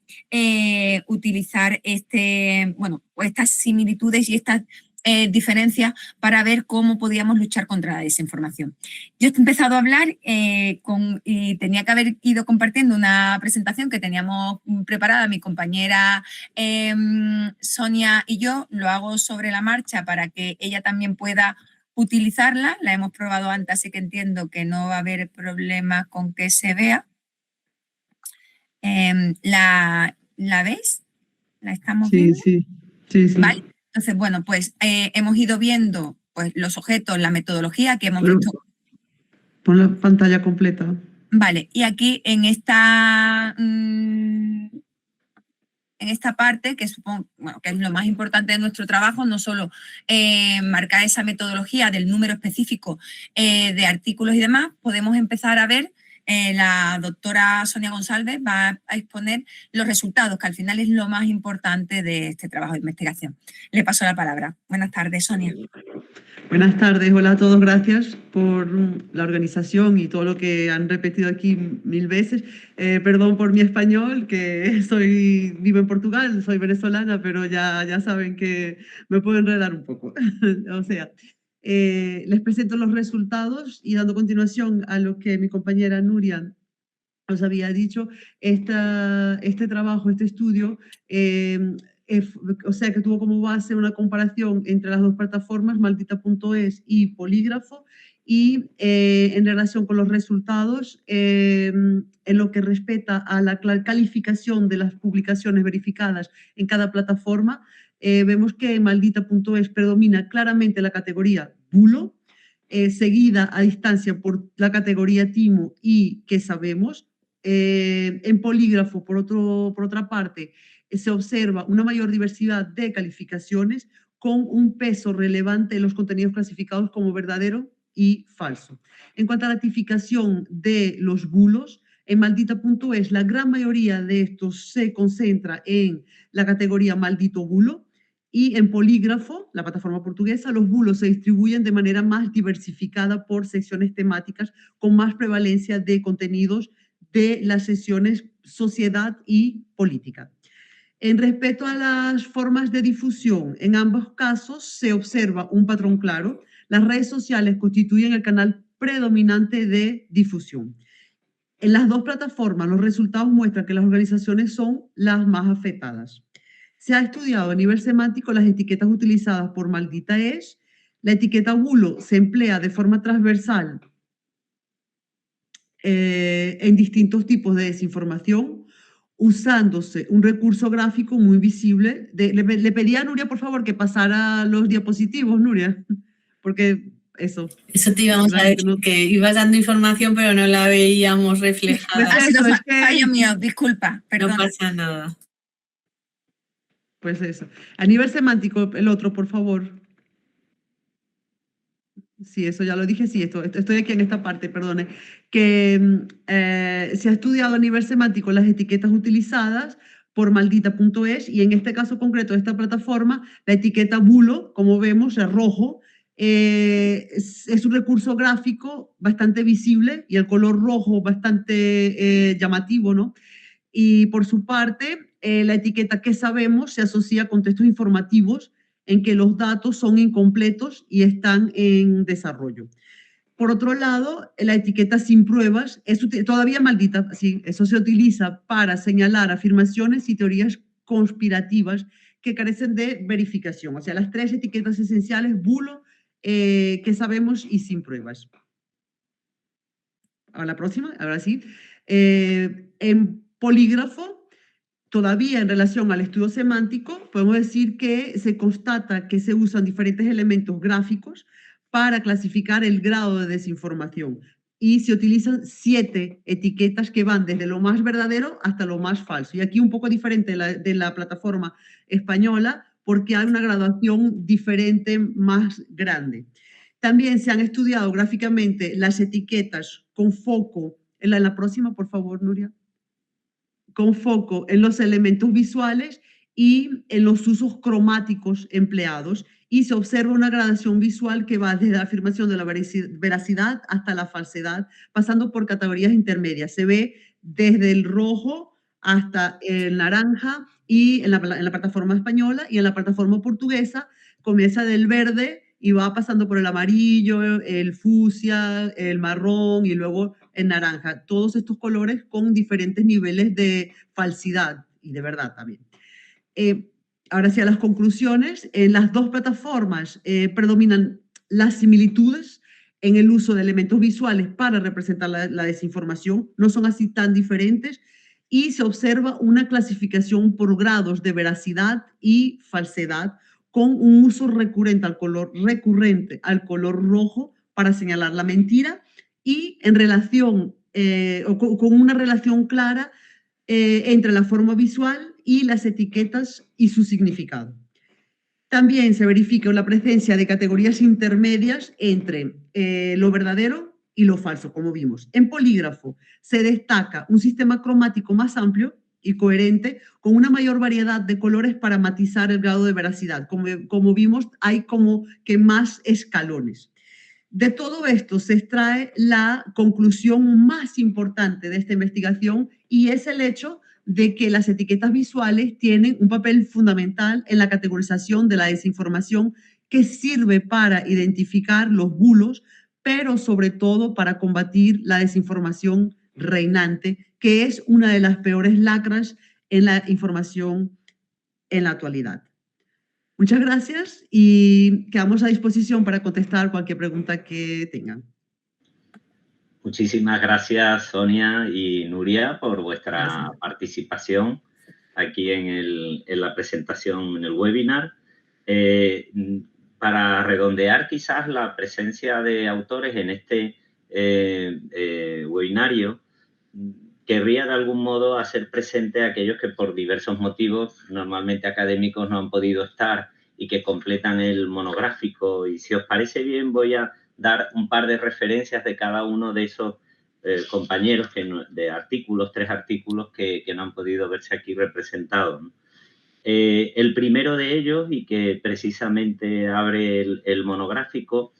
S8: utilizar estas similitudes y estas diferencias para ver cómo podíamos luchar contra la desinformación. Yo he empezado a hablar y tenía que haber ido compartiendo una presentación que teníamos preparada mi compañera Sonia y yo. Lo hago sobre la marcha para que ella también pueda utilizarla. La hemos probado antes, así que entiendo que no va a haber problema con que se vea. ¿La veis? ¿La estamos viendo?
S9: Sí.
S8: Vale. Entonces, bueno, pues hemos ido viendo pues, los objetos, la metodología que hemos visto.
S9: Pon la pantalla completa.
S8: Vale, y aquí en esta parte, que supongo que es lo más importante de nuestro trabajo, no solo marcar esa metodología del número específico de artículos y demás, podemos empezar a ver la doctora Sonia González va a exponer los resultados, que al final es lo más importante de este trabajo de investigación. Le paso la palabra. Buenas tardes, Sonia.
S9: Buenas tardes, hola a todos, gracias por la organización y todo lo que han repetido aquí 1000 veces. Perdón por mi español, que vivo en Portugal, soy venezolana, pero ya saben que me puedo enredar un poco. O sea, les presento los resultados y dando continuación a lo que mi compañera Nuria os había dicho, este trabajo, este estudio, o sea, que tuvo como base una comparación entre las dos plataformas, Maldita.es y Polígrafo, y en relación con los resultados, en lo que respecta a la calificación de las publicaciones verificadas en cada plataforma, vemos que en Maldita.es predomina claramente la categoría bulo, seguida a distancia por la categoría timo y qué sabemos. En Polígrafo, por otra parte, se observa una mayor diversidad de calificaciones con un peso relevante en los contenidos clasificados como verdadero y falso. En cuanto a la ratificación de los bulos, en Maldita.es la gran mayoría de estos se concentra en la categoría maldito bulo, y en Polígrafo, la plataforma portuguesa, los bulos se distribuyen de manera más diversificada por secciones temáticas con más prevalencia de contenidos de las sesiones sociedad y política. En respecto a las formas de difusión, en ambos casos se observa un patrón claro. Las redes sociales constituyen el canal predominante de difusión. En las dos plataformas, los resultados muestran que las organizaciones son las más afectadas. Se ha estudiado a nivel semántico las etiquetas utilizadas por Maldita.es. La etiqueta bulo se emplea de forma transversal en distintos tipos de desinformación, usándose un recurso gráfico muy visible. Le pedí a Nuria, por favor, que pasara los diapositivos, Nuria, porque eso.
S1: Eso te íbamos a decir, que ibas dando información, pero no la veíamos reflejada.
S8: Ha sido fallo mío, disculpa, perdón.
S1: No pasa nada.
S9: Pues eso. A nivel semántico, el otro, por favor. Sí, eso ya lo dije, sí, estoy aquí en esta parte, perdone. Que se ha estudiado a nivel semántico las etiquetas utilizadas por Maldita.es y en este caso concreto de esta plataforma, la etiqueta bulo, como vemos, es rojo, es un recurso gráfico bastante visible y el color rojo bastante llamativo, ¿no? Y por su parte, la etiqueta que sabemos se asocia con textos informativos en que los datos son incompletos y están en desarrollo. Por otro lado, la etiqueta sin pruebas es todavía Maldita, sí, eso se utiliza para señalar afirmaciones y teorías conspirativas que carecen de verificación. O sea, las tres etiquetas esenciales, bulo, que sabemos y sin pruebas. A la próxima, ahora sí. En Polígrafo, todavía en relación al estudio semántico, podemos decir que se constata que se usan diferentes elementos gráficos para clasificar el grado de desinformación y se utilizan 7 etiquetas que van desde lo más verdadero hasta lo más falso. Y aquí un poco diferente de la plataforma española porque hay una graduación diferente más grande. También se han estudiado gráficamente las etiquetas con foco, en la próxima, por favor, Nuria, con foco en los elementos visuales y en los usos cromáticos empleados, y se observa una gradación visual que va desde la afirmación de la veracidad hasta la falsedad, pasando por categorías intermedias. Se ve desde el rojo hasta el naranja, y en la plataforma española, y en la plataforma portuguesa comienza del verde y va pasando por el amarillo, el fucsia, el marrón y luego el naranja. Todos estos colores con diferentes niveles de falsidad y de verdad también. Ahora sí, a las conclusiones. En las dos plataformas predominan las similitudes en el uso de elementos visuales para representar la desinformación. No son así tan diferentes y se observa una clasificación por grados de veracidad y falsedad, con un uso recurrente al color rojo para señalar la mentira y en relación, con una relación clara entre la forma visual y las etiquetas y su significado. También se verifica la presencia de categorías intermedias entre lo verdadero y lo falso, como vimos. En polígrafo se destaca un sistema cromático más amplio y coherente, con una mayor variedad de colores para matizar el grado de veracidad. Como vimos, hay como que más escalones. De todo esto se extrae la conclusión más importante de esta investigación, y es el hecho de que las etiquetas visuales tienen un papel fundamental en la categorización de la desinformación, que sirve para identificar los bulos, pero sobre todo para combatir la desinformación reinante, que es una de las peores lacras en la información en la actualidad. Muchas gracias y quedamos a disposición para contestar cualquier pregunta que tengan.
S3: Muchísimas gracias, Sonia y Nuria, por vuestra participación aquí en la presentación, en el webinar. Para redondear quizás la presencia de autores en este webinario, querría de algún modo hacer presente a aquellos que por diversos motivos, normalmente académicos, no han podido estar y que completan el monográfico. Y si os parece bien, voy a dar un par de referencias de cada uno de esos compañeros de artículos, 3 artículos que no han podido verse aquí representados, ¿no? El primero de ellos, y que precisamente abre el monográfico,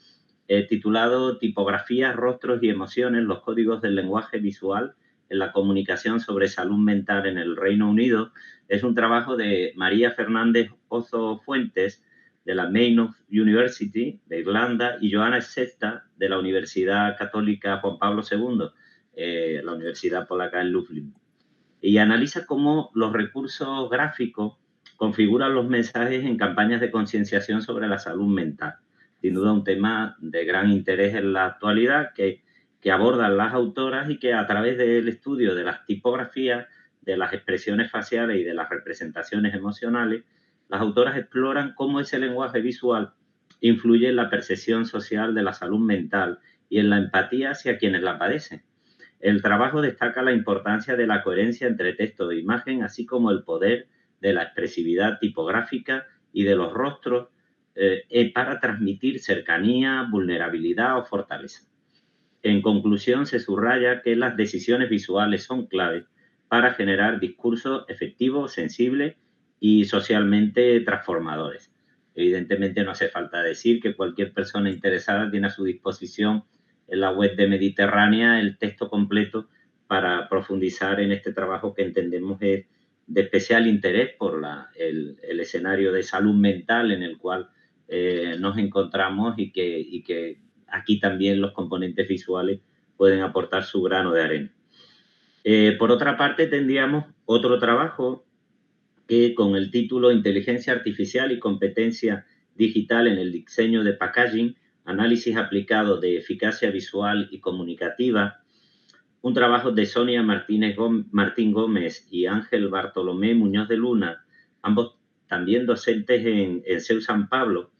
S3: titulado Tipografías, rostros y emociones, los códigos del lenguaje visual en la comunicación sobre salud mental en el Reino Unido, es un trabajo de María Fernández Ozo Fuentes, de la Maynooth University de Irlanda, y Joana Setta, de la Universidad Católica Juan Pablo II, la Universidad Polaca en Lublin. Y analiza cómo los recursos gráficos configuran los mensajes en campañas de concienciación sobre la salud mental. Sin duda un tema de gran interés en la actualidad que abordan las autoras, y que a través del estudio de las tipografías, de las expresiones faciales y de las representaciones emocionales, las autoras exploran cómo ese lenguaje visual influye en la percepción social de la salud mental y en la empatía hacia quienes la padecen. El trabajo destaca la importancia de la coherencia entre texto e imagen, así como el poder de la expresividad tipográfica y de los rostros para transmitir cercanía, vulnerabilidad o fortaleza. En conclusión, se subraya que las decisiones visuales son clave para generar discursos efectivos, sensibles y socialmente transformadores. Evidentemente, no hace falta decir que cualquier persona interesada tiene a su disposición en la web de Mediterránea el texto completo para profundizar en este trabajo, que entendemos es de especial interés por el escenario de salud mental en el cual nos encontramos, y que aquí también los componentes visuales pueden aportar su grano de arena. Por otra parte, tendríamos otro trabajo que, con el título Inteligencia Artificial y Competencia Digital en el Diseño de Packaging, análisis aplicado de eficacia visual y comunicativa, un trabajo de Sonia Martín Gómez y Ángel Bartolomé Muñoz de Luna, ambos también docentes en CEU San Pablo,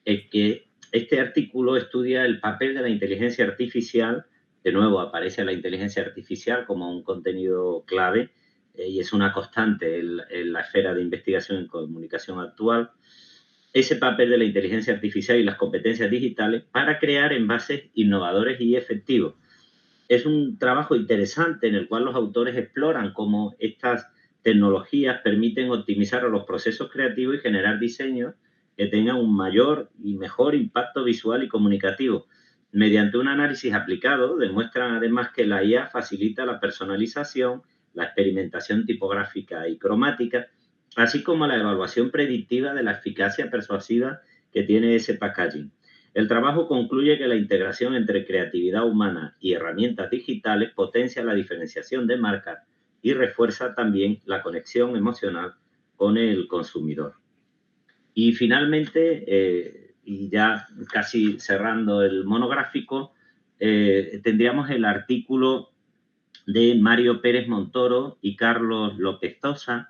S3: que este artículo estudia el papel de la inteligencia artificial. De nuevo aparece la inteligencia artificial como un contenido clave y es una constante en la esfera de investigación en comunicación actual. Ese papel de la inteligencia artificial y las competencias digitales para crear envases innovadores y efectivos. Es un trabajo interesante en el cual los autores exploran cómo estas tecnologías permiten optimizar los procesos creativos y generar diseños que tengan un mayor y mejor impacto visual y comunicativo. Mediante un análisis aplicado, demuestran además que la IA facilita la personalización, la experimentación tipográfica y cromática, así como la evaluación predictiva de la eficacia persuasiva que tiene ese packaging. El trabajo concluye que la integración entre creatividad humana y herramientas digitales potencia la diferenciación de marcas y refuerza también la conexión emocional con el consumidor. Y finalmente, y ya casi cerrando el monográfico, tendríamos el artículo de Mario Pérez Montoro y Carlos López Tosa,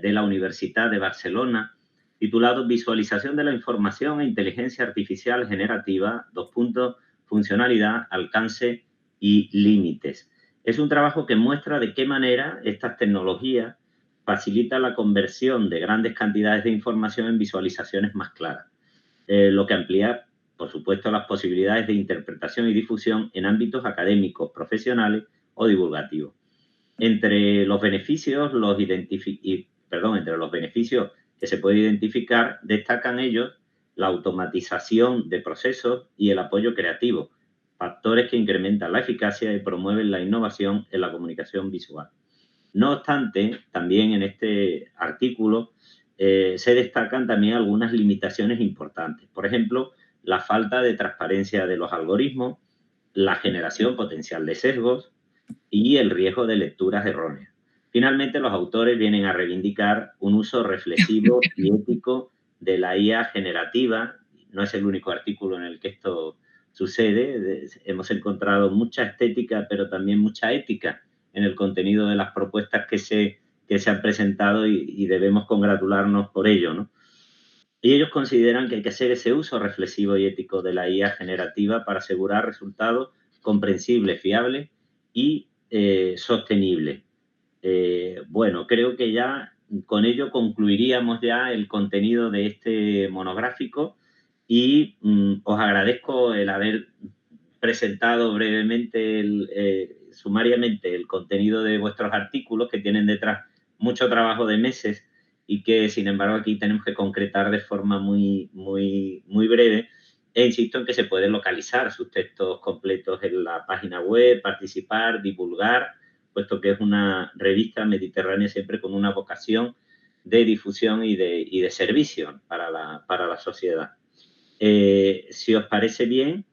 S3: de la Universidad de Barcelona, titulado Visualización de la información e inteligencia artificial generativa, funcionalidad, alcance y límites. Es un trabajo que muestra de qué manera estas tecnologías facilitan la conversión de grandes cantidades de información en visualizaciones más claras, lo que amplía por supuesto, las posibilidades de interpretación y difusión en ámbitos académicos, profesionales o divulgativos. Entre los beneficios que se puede identificar, destacan ellos la automatización de procesos y el apoyo creativo, factores que incrementan la eficacia y promueven la innovación en la comunicación visual. No obstante, también en este artículo se destacan también algunas limitaciones importantes. Por ejemplo, la falta de transparencia de los algoritmos, la generación potencial de sesgos y el riesgo de lecturas erróneas. Finalmente, los autores vienen a reivindicar un uso reflexivo y ético de la IA generativa. No es el único artículo en el que esto sucede. Hemos encontrado mucha estética, pero también mucha ética en el contenido de las propuestas que se han presentado y debemos congratularnos por ello, ¿no? Y ellos consideran que hay que hacer ese uso reflexivo y ético de la IA generativa para asegurar resultados comprensibles, fiables y sostenibles. Bueno, creo que ya con ello concluiríamos ya el contenido de este monográfico y os agradezco el haber presentado brevemente, sumariamente, el contenido de vuestros artículos, que tienen detrás mucho trabajo de meses y que, sin embargo, aquí tenemos que concretar de forma muy breve. E insisto en que se pueden localizar sus textos completos en la página web, participar, divulgar, puesto que es una revista mediterránea siempre con una vocación de difusión y de servicio para la sociedad. Si os parece bien,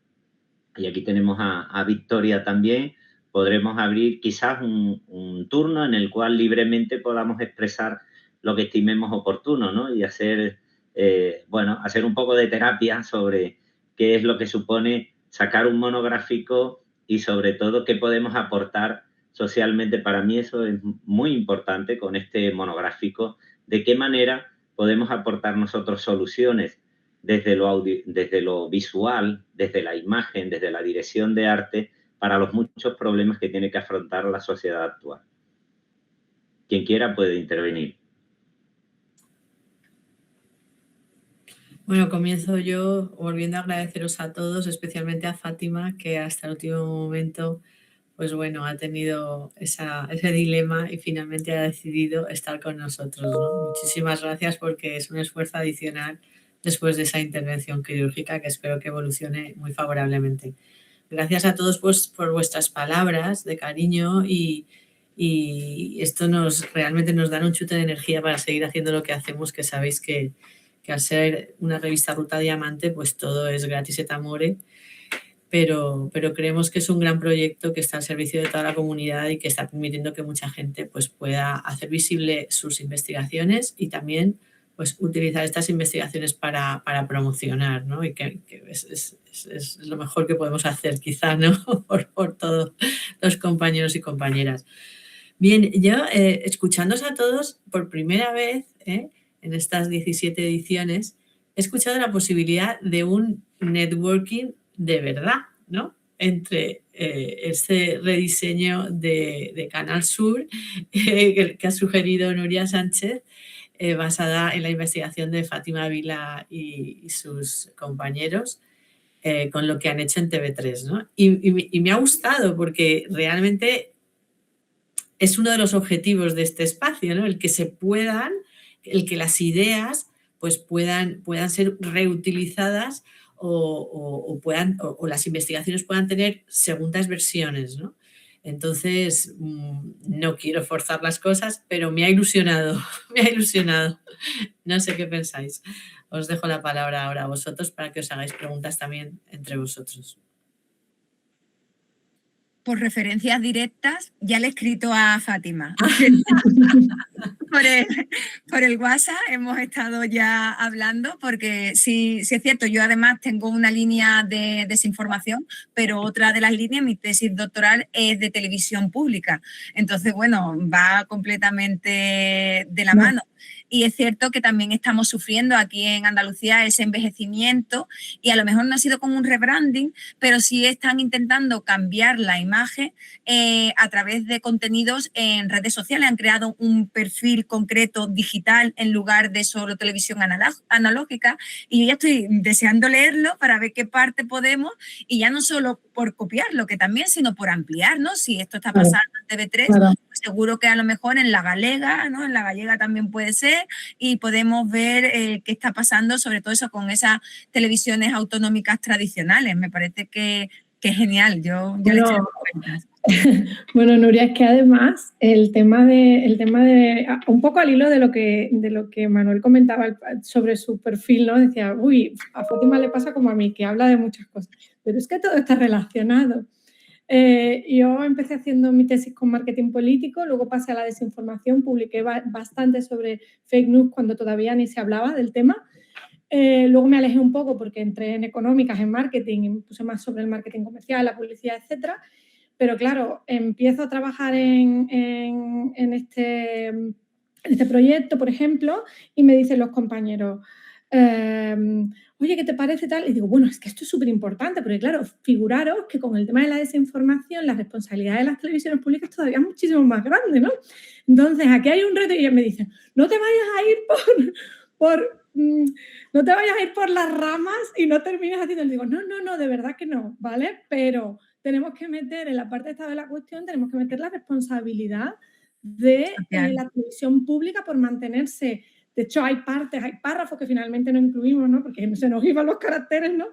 S3: y aquí tenemos a Victoria también, podremos abrir quizás un turno en el cual libremente podamos expresar lo que estimemos oportuno, ¿no? Y hacer un poco de terapia sobre qué es lo que supone sacar un monográfico y, sobre todo, qué podemos aportar socialmente. Para mí eso es muy importante con este monográfico, de qué manera podemos aportar nosotros soluciones desde lo visual, desde la imagen, desde la dirección de arte, para los muchos problemas que tiene que afrontar la sociedad actual. Quien quiera puede intervenir.
S1: Bueno, comienzo yo volviendo a agradeceros a todos, especialmente a Fátima, que hasta el último momento, pues bueno, ha tenido ese dilema y finalmente ha decidido estar con nosotros, ¿no? Muchísimas gracias, porque es un esfuerzo adicional después de esa intervención quirúrgica que espero que evolucione muy favorablemente. Gracias a todos pues, por vuestras palabras de cariño y esto realmente nos da un chute de energía para seguir haciendo lo que hacemos, que sabéis que al ser una revista Ruta Diamante, pues todo es gratis et amore, pero creemos que es un gran proyecto que está al servicio de toda la comunidad y que está permitiendo que mucha gente pues, pueda hacer visible sus investigaciones y también pues, utilizar estas investigaciones para promocionar, ¿no? Y que es lo mejor que podemos hacer, quizá, ¿no? por todos los compañeros y compañeras. Bien, yo escuchándoos a todos por primera vez, en estas 17 ediciones, he escuchado la posibilidad de un networking de verdad, ¿no? Entre este rediseño de Canal Sur que ha sugerido Nuria Sánchez, basada en la investigación de Fátima Vila y sus compañeros, con lo que han hecho en TV3, ¿no? Y me ha gustado, porque realmente es uno de los objetivos de este espacio, ¿no? El que las ideas pues puedan ser reutilizadas o las investigaciones puedan tener segundas versiones, ¿no? Entonces, no quiero forzar las cosas, pero me ha ilusionado, me ha ilusionado. No sé qué pensáis. Os dejo la palabra ahora a vosotros para que os hagáis preguntas también entre vosotros.
S8: Por referencias directas, ya le he escrito a Fátima. Por el WhatsApp hemos estado ya hablando, porque sí es cierto, yo además tengo una línea de desinformación, pero otra de las líneas, mi tesis doctoral, es de televisión pública. Entonces, bueno, va completamente de la mano. y es cierto que también estamos sufriendo aquí en Andalucía ese envejecimiento y a lo mejor no ha sido como un rebranding, pero sí están intentando cambiar la imagen a través de contenidos en redes sociales. Han creado un perfil concreto digital en lugar de solo televisión analógica y yo ya estoy deseando leerlo para ver qué parte podemos y ya no solo por copiarlo, que también, sino por ampliar, ¿no? Si esto está pasando en TV3, pues seguro que a lo mejor en la galega, ¿no? En la gallega también puede ser y podemos ver qué está pasando, sobre todo eso con esas televisiones autonómicas tradicionales. Me parece que es genial. Yo ya le estoy dando cuenta.
S6: Bueno, Nuria, es que además el tema de un poco al hilo de lo que Manuel comentaba sobre su perfil, ¿no? Decía, uy, a Fátima le pasa como a mí, que habla de muchas cosas, pero es que todo está relacionado. Yo empecé haciendo mi tesis con marketing político, luego pasé a la desinformación, publiqué bastante sobre fake news cuando todavía ni se hablaba del tema. Luego me alejé un poco porque entré en económicas, en marketing, y me puse más sobre el marketing comercial, la publicidad, etcétera. Pero claro, empiezo a trabajar en este proyecto, por ejemplo, y me dicen los compañeros, oye, ¿qué te parece tal? Y digo, bueno, es que esto es súper importante, porque claro, figuraros que con el tema de la desinformación, la responsabilidad de las televisiones públicas todavía es muchísimo más grande, ¿no? Entonces, aquí hay un reto y ellos me dicen, no te vayas a ir por las ramas y no termines haciendo. Y digo, no, de verdad que no, ¿vale? Pero tenemos que meter en la parte esta de la cuestión, tenemos que meter la responsabilidad de la televisión pública por mantenerse. De hecho, hay párrafos que finalmente no incluimos, ¿no? Porque se nos iban los caracteres, ¿no?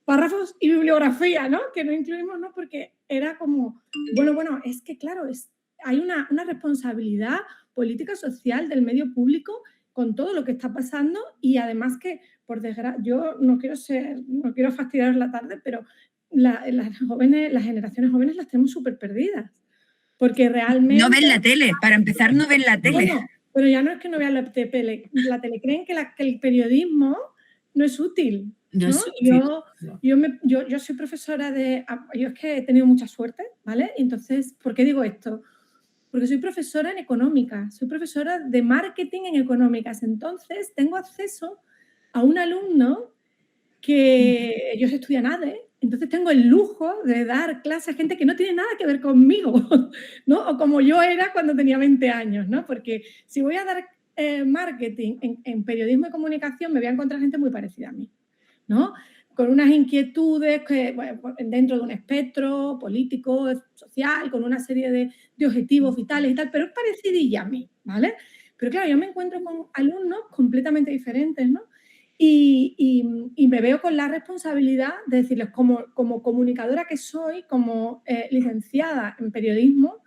S6: Párrafos y bibliografía, ¿no? Que no incluimos, ¿no? Porque era como, bueno, es que claro, hay una responsabilidad política social del medio público con todo lo que está pasando y además que, por desgracia, yo no quiero fastidiaros la tarde, pero las generaciones jóvenes las tenemos súper perdidas. Porque realmente...
S8: No ven la tele, para empezar no ven la tele.
S6: Bueno, pero ya no es que no vean la tele, creen que el periodismo no es útil, ¿no? Yo soy profesora yo es que he tenido mucha suerte, ¿vale? Entonces, ¿por qué digo esto? Porque soy profesora en económicas, soy profesora de marketing en económicas, entonces tengo acceso a un alumno que ellos estudian ADE, entonces tengo el lujo de dar clases a gente que no tiene nada que ver conmigo, ¿no? O como yo era cuando tenía 20 años, ¿no? Porque si voy a dar marketing en periodismo y comunicación me voy a encontrar gente muy parecida a mí, ¿no? Con unas inquietudes dentro de un espectro político, social, con una serie de objetivos vitales y tal, pero es parecidilla a mí, ¿vale? Pero claro, yo me encuentro con alumnos completamente diferentes, ¿no? Y me veo con la responsabilidad de decirles, como comunicadora que soy, como licenciada en periodismo,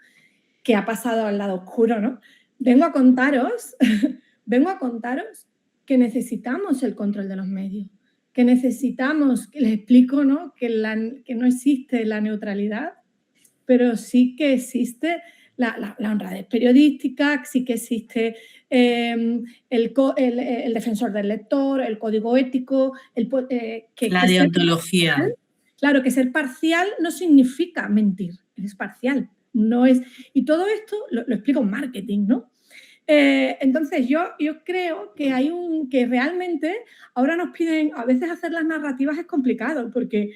S6: que ha pasado al lado oscuro, ¿no? Vengo a contaros que necesitamos el control de los medios, que necesitamos, les explico, ¿no? Que no existe la neutralidad, pero sí que existe la honradez periodística, sí que existe el defensor del lector, el código ético,
S1: la deontología.
S6: Claro, que ser parcial no significa mentir, es parcial. No es, y todo esto lo explico en marketing, ¿no? Entonces yo creo que realmente ahora nos piden, a veces hacer las narrativas es complicado porque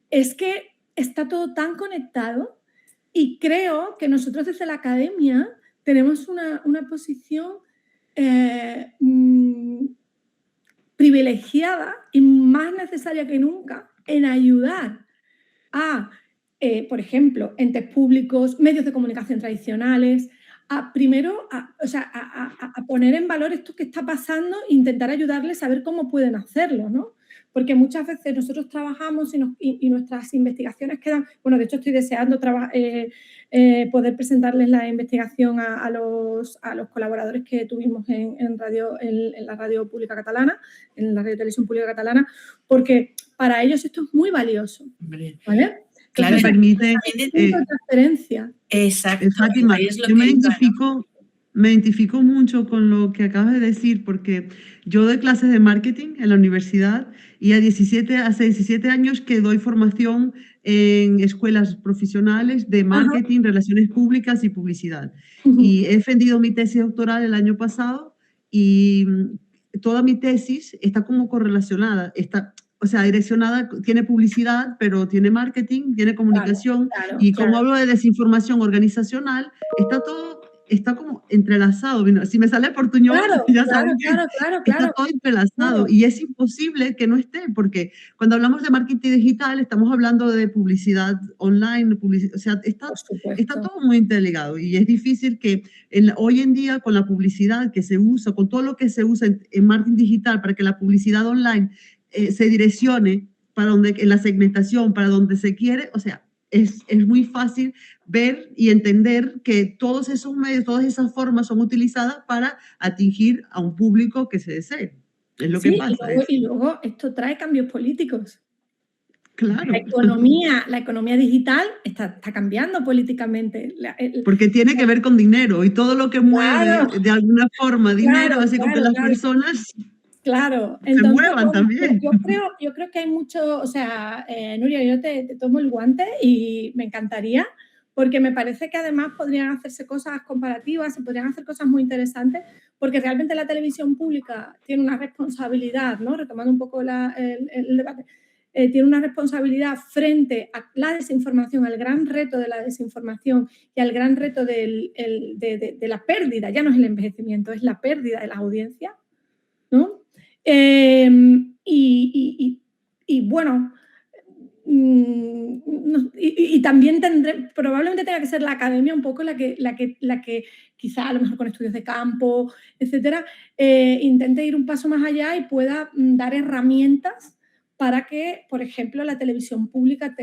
S6: es que está todo tan conectado y creo que nosotros desde la academia tenemos una posición privilegiada y más necesaria que nunca en ayudar a, por ejemplo, entes públicos, medios de comunicación tradicionales, a poner en valor esto que está pasando e intentar ayudarles a ver cómo pueden hacerlo, ¿no? Porque muchas veces nosotros trabajamos y nuestras investigaciones quedan... Bueno, de hecho estoy deseando poder presentarles la investigación a los colaboradores que tuvimos en la radio pública catalana, en la radio televisión pública catalana, porque para ellos esto es muy valioso, ¿vale?
S1: Claro,
S9: me permite...
S6: transferencia.
S1: Exacto.
S9: Fátima, yo me identifico me identifico mucho con lo que acabas de decir, porque yo doy clases de marketing en la universidad y hace 17 años que doy formación en escuelas profesionales de marketing, relaciones públicas y publicidad. Y he defendido mi tesis doctoral el año pasado y toda mi tesis está como correlacionada, o sea, direccionada, tiene publicidad, pero tiene marketing, tiene comunicación, y como hablo de desinformación organizacional, está como entrelazado. Si me sale portuñol, ya saben que está todo entrelazado y es imposible que no esté, porque cuando hablamos de marketing digital estamos hablando de publicidad online, o sea, está todo muy interligado y es difícil que hoy en día con la publicidad que se usa, con todo lo que se usa en marketing digital para que la publicidad online se direccione para donde, en la segmentación, para donde se quiere, o sea, es muy fácil ver y entender que todos esos medios, todas esas formas son utilizadas para atingir a un público que se desee. Es lo que pasa.
S6: Y luego esto trae cambios políticos.
S9: Claro.
S6: La economía digital está cambiando políticamente.
S9: Porque tiene que ver con dinero y todo lo que mueve de alguna forma dinero, así como que las personas...
S6: Claro,
S9: entonces, se muevan también.
S6: Yo creo que hay mucho, o sea, Nuria, yo te tomo el guante y me encantaría, porque me parece que además podrían hacerse cosas comparativas, se podrían hacer cosas muy interesantes, porque realmente la televisión pública tiene una responsabilidad, ¿no? Retomando un poco el debate, tiene una responsabilidad frente a la desinformación, al gran reto de la desinformación y al gran reto de la pérdida, ya no es el envejecimiento, es la pérdida de las audiencias, ¿no? Y bueno, y también probablemente tenga que ser la academia un poco la que quizá a lo mejor con estudios de campo, etcétera, intente ir un paso más allá y pueda dar herramientas para que, por ejemplo, la televisión pública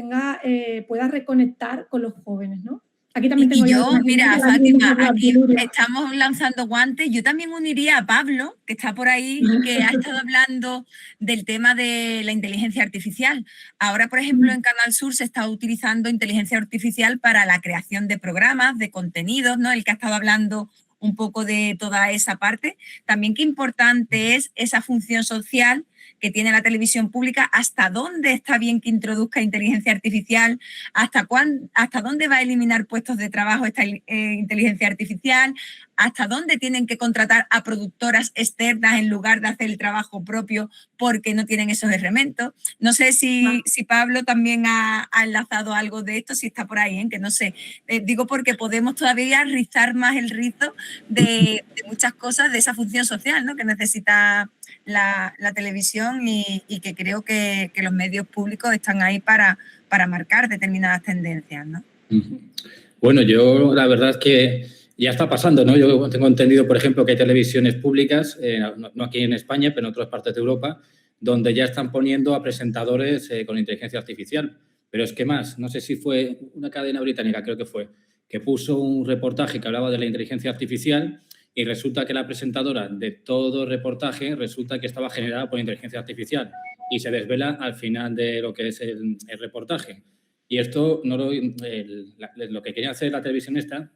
S6: pueda reconectar con los jóvenes, ¿no? Aquí también tengo
S8: mira, Fátima, aquí estamos lanzando guantes. Yo también uniría a Pablo, que está por ahí, que ha estado hablando del tema de la inteligencia artificial. Ahora, por ejemplo, en Canal Sur se está utilizando inteligencia artificial para la creación de programas, de contenidos, ¿no? El que ha estado hablando un poco de toda esa parte. También qué importante es esa función social que tiene la televisión pública, hasta dónde está bien que introduzca inteligencia artificial, hasta dónde va a eliminar puestos de trabajo esta inteligencia artificial, hasta dónde tienen que contratar a productoras externas en lugar de hacer el trabajo propio porque no tienen esos elementos. No sé si Pablo también ha enlazado algo de esto, si está por ahí, que no sé. Digo porque podemos todavía rizar más el rizo de muchas cosas de esa función social, ¿no? Que necesita la televisión y que creo que los medios públicos están ahí para marcar determinadas tendencias, ¿no?
S7: Bueno, yo la verdad es que ya está pasando, ¿no? Yo tengo entendido, por ejemplo, que hay televisiones públicas, no aquí en España, pero en otras partes de Europa, donde ya están poniendo a presentadores con inteligencia artificial. Pero es que más, no sé si fue una cadena británica, creo que fue, que puso un reportaje que hablaba de la inteligencia artificial y resulta que la presentadora de todo el reportaje resulta que estaba generada por inteligencia artificial y se desvela al final de lo que es el reportaje. Y esto, lo que quería hacer la televisión esta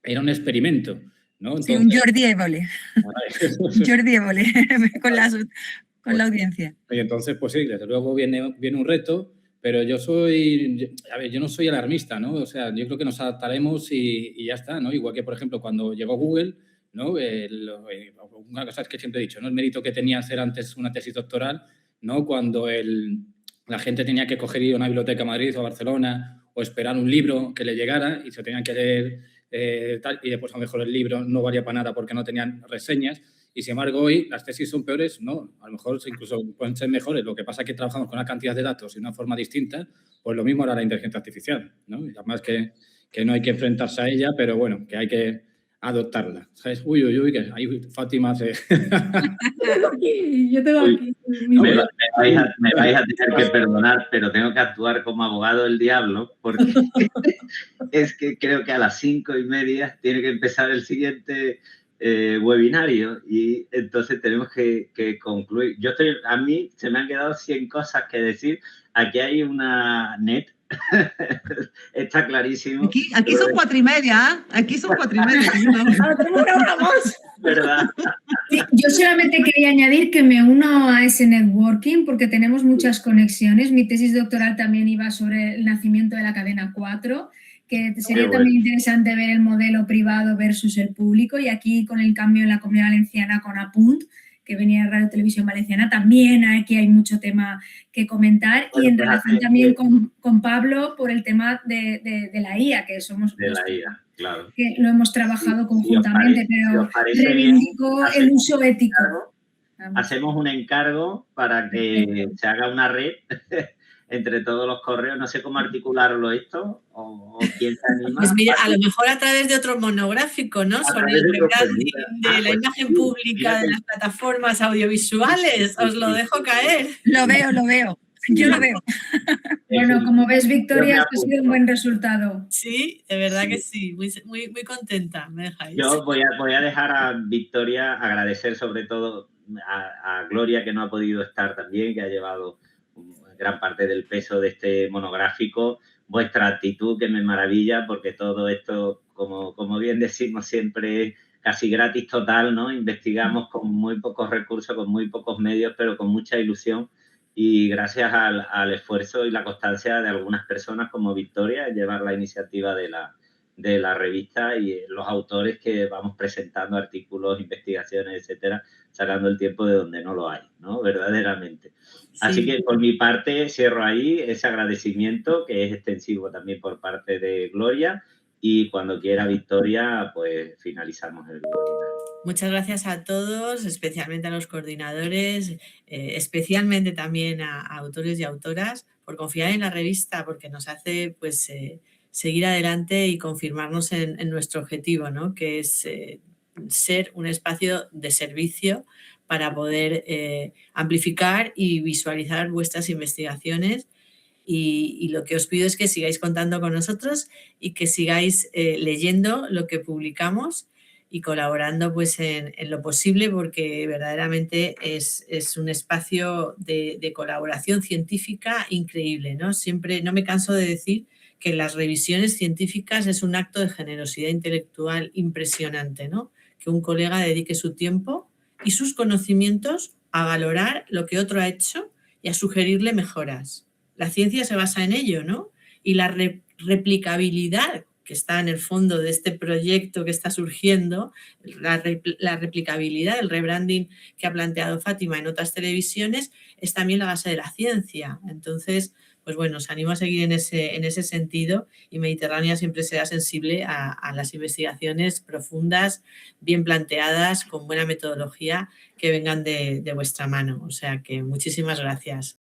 S7: era un experimento, ¿no?
S8: Entonces, sí, un Jordi Évole. Jordi Évole con la audiencia.
S7: Y entonces, pues sí, desde luego viene un reto, pero yo no soy alarmista, ¿no? O sea, yo creo que nos adaptaremos y ya está, ¿no? Igual que, por ejemplo, cuando llegó Google, ¿no? Una cosa es que siempre he dicho, ¿no? El mérito que tenía hacer antes una tesis doctoral, ¿no? Cuando la gente tenía que coger ir a una biblioteca a Madrid o a Barcelona o esperar un libro que le llegara y se tenían que leer y después a lo mejor el libro no valía para nada porque no tenían reseñas. Y sin embargo, hoy las tesis son peores, no, a lo mejor incluso pueden ser mejores. Lo que pasa es que trabajamos con una cantidad de datos y de una forma distinta, pues lo mismo hará la inteligencia artificial, ¿no? Y además que no hay que enfrentarse a ella, pero bueno, que hay que adoptarla. ¿Sabes? Uy, que ahí Fátima se...
S6: Yo tengo aquí.
S3: Me vais a tener que perdonar, pero tengo que actuar como abogado del diablo porque es que creo que a las 5:30 tiene que empezar el siguiente webinario y entonces tenemos que concluir. A mí se me han quedado 100 cosas que decir. Aquí hay una net. está clarísimo.
S9: Aquí son 4:30, ¿eh? Aquí son 4:30.
S6: Ahora tenemos una hora más.
S3: ¿Verdad?
S4: Sí, yo solamente quería añadir que me uno a ese networking porque tenemos muchas conexiones. Mi tesis doctoral también iba sobre el nacimiento de la cadena 4, que sería
S3: bueno.
S4: también interesante ver el modelo privado versus el público. Y aquí con el cambio en la Comunidad Valenciana con Apunt, que venía de Radio Televisión Valenciana, también aquí hay mucho tema que comentar.
S3: Bueno,
S4: y en
S3: pues
S4: relación también con Pablo por el tema de la IA, que somos
S3: de la IA, claro.
S4: que lo hemos trabajado
S3: Si
S4: conjuntamente,
S3: si os
S4: pero
S3: parece bien,
S4: reivindico el
S3: hacemos
S4: uso ético.
S3: hacemos un encargo para que se haga una red entre todos los correos. No sé cómo articularlo esto o quién se anima.
S1: Pues mira, a lo mejor a través de otro monográfico, ¿no? Sobre el rebranding de la imagen pública de las plataformas audiovisuales. Os lo dejo caer.
S8: Lo veo. Yo lo veo.
S4: Bueno, como ves, Victoria,
S3: Yo me
S4: ha sido un buen resultado.
S1: Sí, de verdad que sí. Muy contenta, me dejáis.
S3: Yo voy a dejar a Victoria agradecer sobre todo a Gloria, que no ha podido estar también, que ha llevado gran parte del peso de este monográfico, vuestra actitud que me maravilla, porque todo esto, como bien decimos siempre, es casi gratis total, ¿no? Investigamos con muy pocos recursos, con muy pocos medios, pero con mucha ilusión, y gracias al esfuerzo y la constancia de algunas personas como Victoria en llevar la iniciativa de la revista y los autores que vamos presentando artículos, investigaciones, etcétera, sacando el tiempo de donde no lo hay, ¿no? Verdaderamente.
S1: Sí.
S3: Así que por mi parte cierro ahí ese agradecimiento que es extensivo también por parte de Gloria, y cuando quiera Victoria, pues finalizamos el webinar.
S1: Muchas gracias a todos, especialmente a los coordinadores, especialmente también a autores y autoras por confiar en la revista, porque nos hace pues seguir adelante y confirmarnos en nuestro objetivo, ¿no? Que es ser un espacio de servicio para poder amplificar y visualizar vuestras investigaciones. Y lo que os pido es que sigáis contando con nosotros y que sigáis leyendo lo que publicamos y colaborando pues en lo posible, porque verdaderamente es un espacio de colaboración científica increíble, ¿no? Siempre, no me canso de decir que las revisiones científicas es un acto de generosidad intelectual impresionante, ¿no? Que un colega dedique su tiempo y sus conocimientos a valorar lo que otro ha hecho y a sugerirle mejoras. La ciencia se basa en ello, ¿no? Y la replicabilidad que está en el fondo de este proyecto que está surgiendo, la replicabilidad, el rebranding que ha planteado Fátima en otras televisiones, es también la base de la ciencia. Entonces, pues bueno, os animo a seguir en ese sentido, y Mediterránea siempre será sensible a las investigaciones profundas, bien planteadas, con buena metodología, que vengan de vuestra mano. O sea que muchísimas gracias.